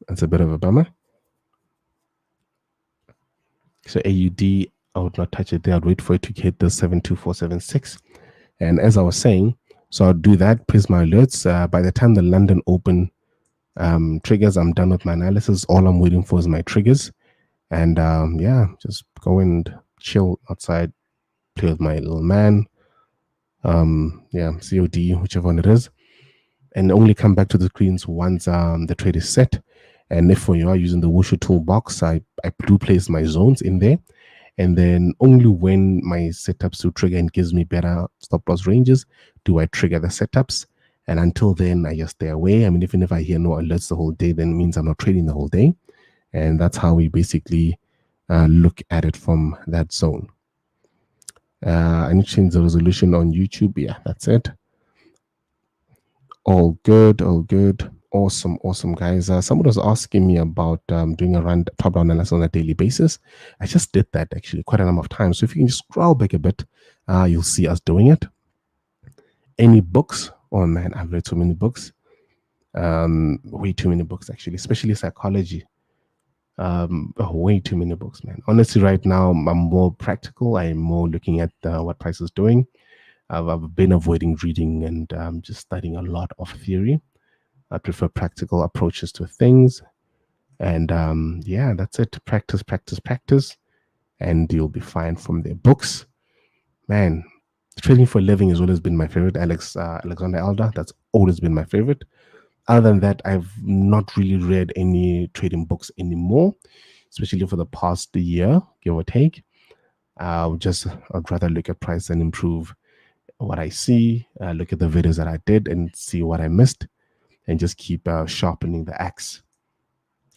That's a bit of a bummer. So AUD, I would not touch it there. I'd wait for it to hit the 72476. And as I was saying, so I'll do that, place my alerts. By the time the London Open triggers, I'm done with my analysis. All I'm waiting for is my triggers. And yeah, just go and chill outside, play with my little man. Yeah, COD, whichever one it is. And only come back to the screens once the trade is set. And if you are using the Wushu toolbox, I do place my zones in there. And then only when my setups to trigger and gives me better stop loss ranges, do I trigger the setups. And until then, I just stay away. I mean, even if I hear no alerts the whole day, then it means I'm not trading the whole day. And that's how we basically look at it from that zone. I need to change the resolution on YouTube. Yeah, that's it. All good, all good. Awesome, guys. Someone was asking me about doing a top-down analysis on a daily basis. I just did that actually quite a number of times. So if you can just scroll back a bit, you'll see us doing it. Any books? Oh man, I've read so many books. Way too many books, actually, especially psychology. Way too many books, man. Honestly, right now I'm more practical. I'm more looking at what price is doing. I've been avoiding reading and just studying a lot of theory. I prefer practical approaches to things. And yeah, that's it. Practice, practice, practice, and you'll be fine from there. Books, man. Trading for a living has always been my favorite. Alexander Elder, that's always been my favorite. Other than that, I've not really read any trading books anymore, especially for the past year, give or take. I'd rather look at price and improve what I see, look at the videos that I did and see what I missed, and just keep sharpening the axe.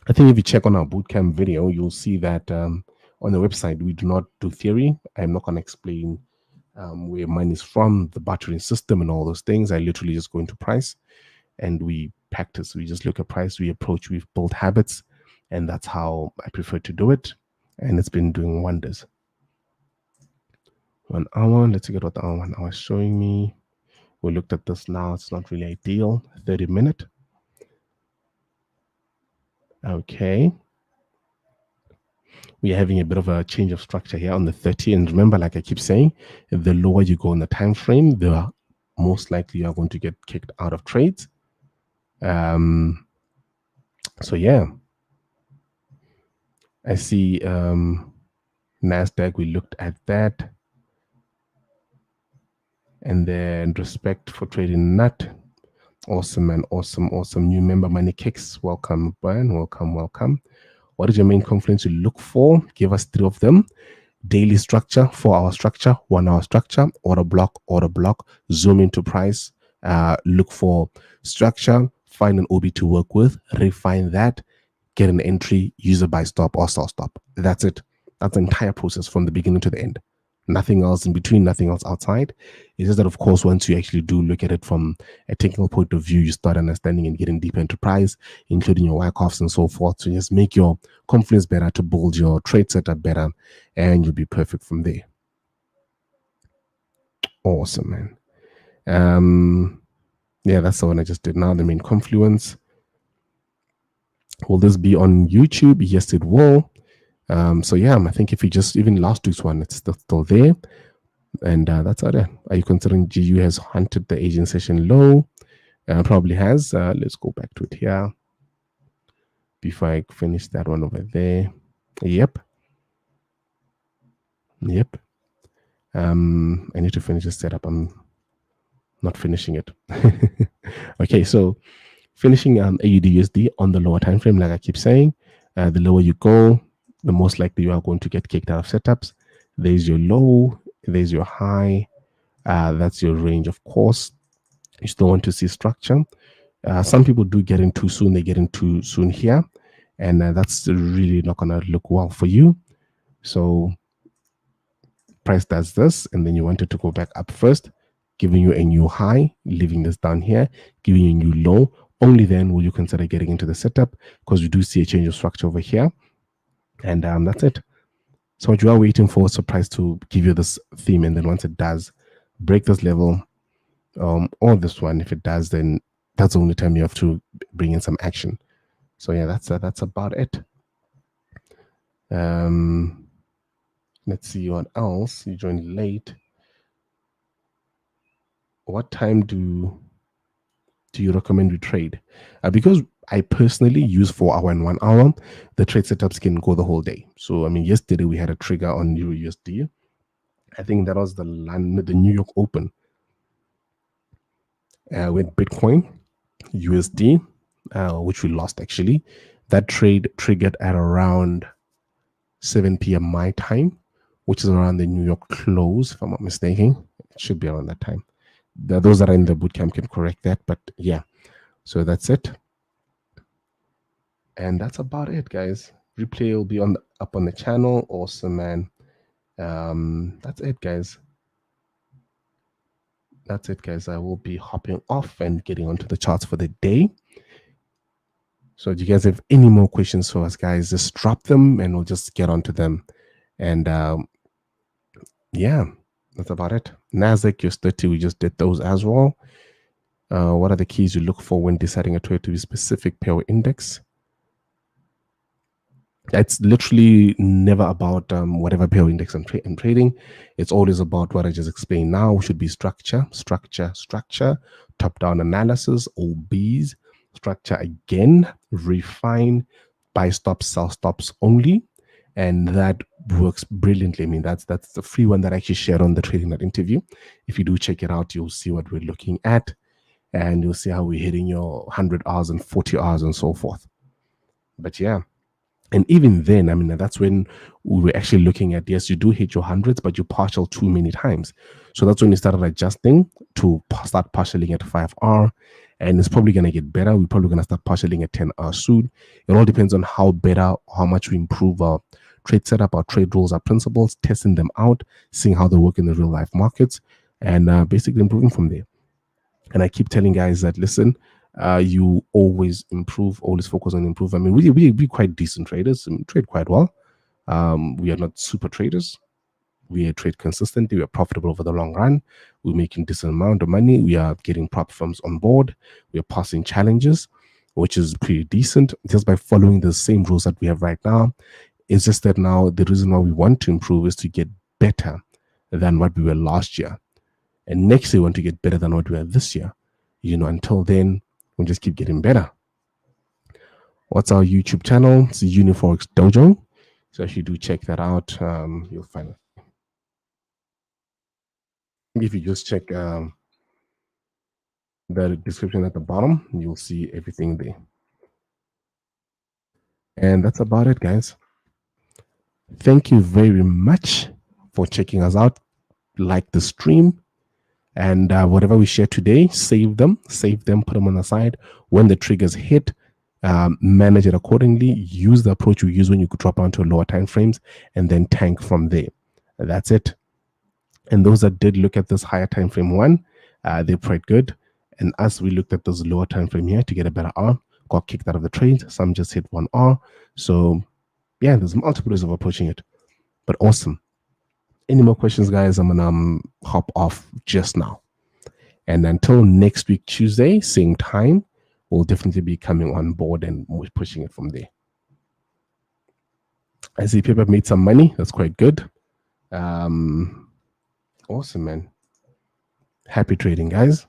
I think if you check on our bootcamp video, you'll see that on the website, we do not do theory. I'm not going to explain where money is from, the bartering system, and all those things. I literally just go into price and we practice. We just look at price, we approach, we've built habits, and that's how I prefer to do it. And it's been doing wonders. 1 hour, let's get what the 1 hour is showing me. We looked at this now, it's not really ideal. 30-minute. Okay. We're having a bit of a change of structure here on the 30. And remember, like I keep saying, the lower you go in the time frame, the most likely you are going to get kicked out of trades. So yeah, I see NASDAQ, we looked at that. And then respect for trading nut. Awesome, man. Awesome, awesome. New member, Money Kicks. Welcome, Brian. Welcome, welcome. What is your main confluence you look for? Give us 3 of them. Daily structure, 4-hour structure, 1-hour structure, order block, zoom into price, look for structure, find an OB to work with, refine that, get an entry, use a buy stop or sell stop. That's it. That's the entire process from the beginning to the end. Nothing else in between, nothing else outside. It's just that, of course, once you actually do look at it from a technical point of view, you start understanding and getting deeper into price, including your whack-offs and so forth, to just make your confidence better, to build your trade setup better, and you'll be perfect from there. Awesome, man. Yeah, that's the one I just did now, the main confluence. Will this be on YouTube? Yes, it will. So yeah, I think if you just, even last week's one, it's still there. And that's all there. Are you considering GU has hunted the Asian session low? Probably has. Let's go back to it here before I finish that one over there. Yep. I need to finish the setup. I'm not finishing it. Okay, so finishing AUD/USD on the lower time frame, like I keep saying, the lower you go, the most likely you are going to get kicked out of setups. There's your low, there's your high, that's your range, of course. You still want to see structure. Some people do get in too soon. They get in too soon here, and that's really not going to look well for you. So price does this, and then you want it to go back up first, giving you a new high, leaving this down here, giving you a new low. Only then will you consider getting into the setup, because you do see a change of structure over here. And that's it. So what you are waiting for is the price to give you this theme, and then once it does, break this level, or this one. If it does, then that's the only time you have to bring in some action. So yeah, that's about it. Let's see what else. You joined late. What time do you recommend we trade? Because I personally use 4-hour and 1 hour. The trade setups can go the whole day. So I mean, yesterday we had a trigger on Euro USD. I think that was the New York Open. With Bitcoin USD, which we lost actually. That trade triggered at around 7 p.m. my time, which is around the New York close, if I'm not mistaken. It should be around that time. Those that are in the bootcamp can correct that, but yeah. So that's it. And that's about it, guys. Replay will be up on the channel. Awesome, man. That's it, guys. That's it, guys. I will be hopping off and getting onto the charts for the day. So do you guys have any more questions for us, guys? Just drop them and we'll just get onto them. And yeah, that's about it. NASDAQ, US 30, we just did those as well. What are the keys you look for when deciding a trade to be specific pair or index? It's literally never about whatever pair or index I'm trading. It's always about what I just explained now, which should be structure, top-down analysis, OBs, structure again, refine, buy stops, sell stops only. And that works brilliantly. I mean, that's the free one that I actually shared on the Trading Nut interview. If you do check it out, you'll see what we're looking at. And you'll see how we're hitting your 100 hours and 40 hours and so forth. But yeah. And even then, I mean, that's when we were actually looking at, yes, you do hit your hundreds, but you partial too many times. So that's when we started adjusting to start partialing at 5R. And it's probably going to get better. We're probably going to start partialing at 10R soon. It all depends on how much we improve our trade setup, our trade rules, our principles, testing them out, seeing how they work in the real life markets, and basically improving from there. And I keep telling guys that, listen, you always improve, always focus on improve. I mean, we're quite decent traders, and trade quite well. We are not super traders. We trade consistently. We are profitable over the long run. We're making decent amount of money. We are getting prop firms on board. We are passing challenges, which is pretty decent just by following the same rules that we have right now. It's just that now the reason why we want to improve is to get better than what we were last year. And next year, we want to get better than what we are this year. Until then, we'll just keep getting better. What's our YouTube channel? It's Forex Dojo. So if you do check that out, you'll find it. If you just check the description at the bottom, you'll see everything there. And that's about it, guys. Thank you very much for checking us out. Like the stream. And whatever we share today, save them, put them on the side. When the triggers hit, manage it accordingly. Use the approach you use when you could drop down to lower time frames, and then tank from there. That's it. And those that did look at this higher time frame one, they prayed good. And as we looked at those lower time frame here to get a better R, got kicked out of the trade. Some just hit 1R. So yeah, there's multiple ways of approaching it. But awesome. Any more questions, guys? I'm gonna hop off just now. And until next week, Tuesday, same time, we'll definitely be coming on board and we're pushing it from there. I see people have made some money. That's quite good. Awesome, man. Happy trading, guys.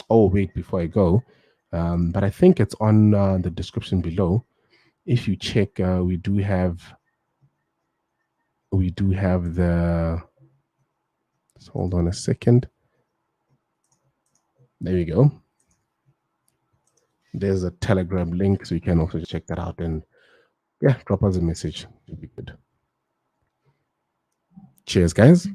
Oh, wait, before I go, but I think it's on the description below. If you check, we do have the, just hold on a second. There we go. There's a Telegram link, so you can also check that out and yeah, drop us a message. It'd be good. Cheers, guys.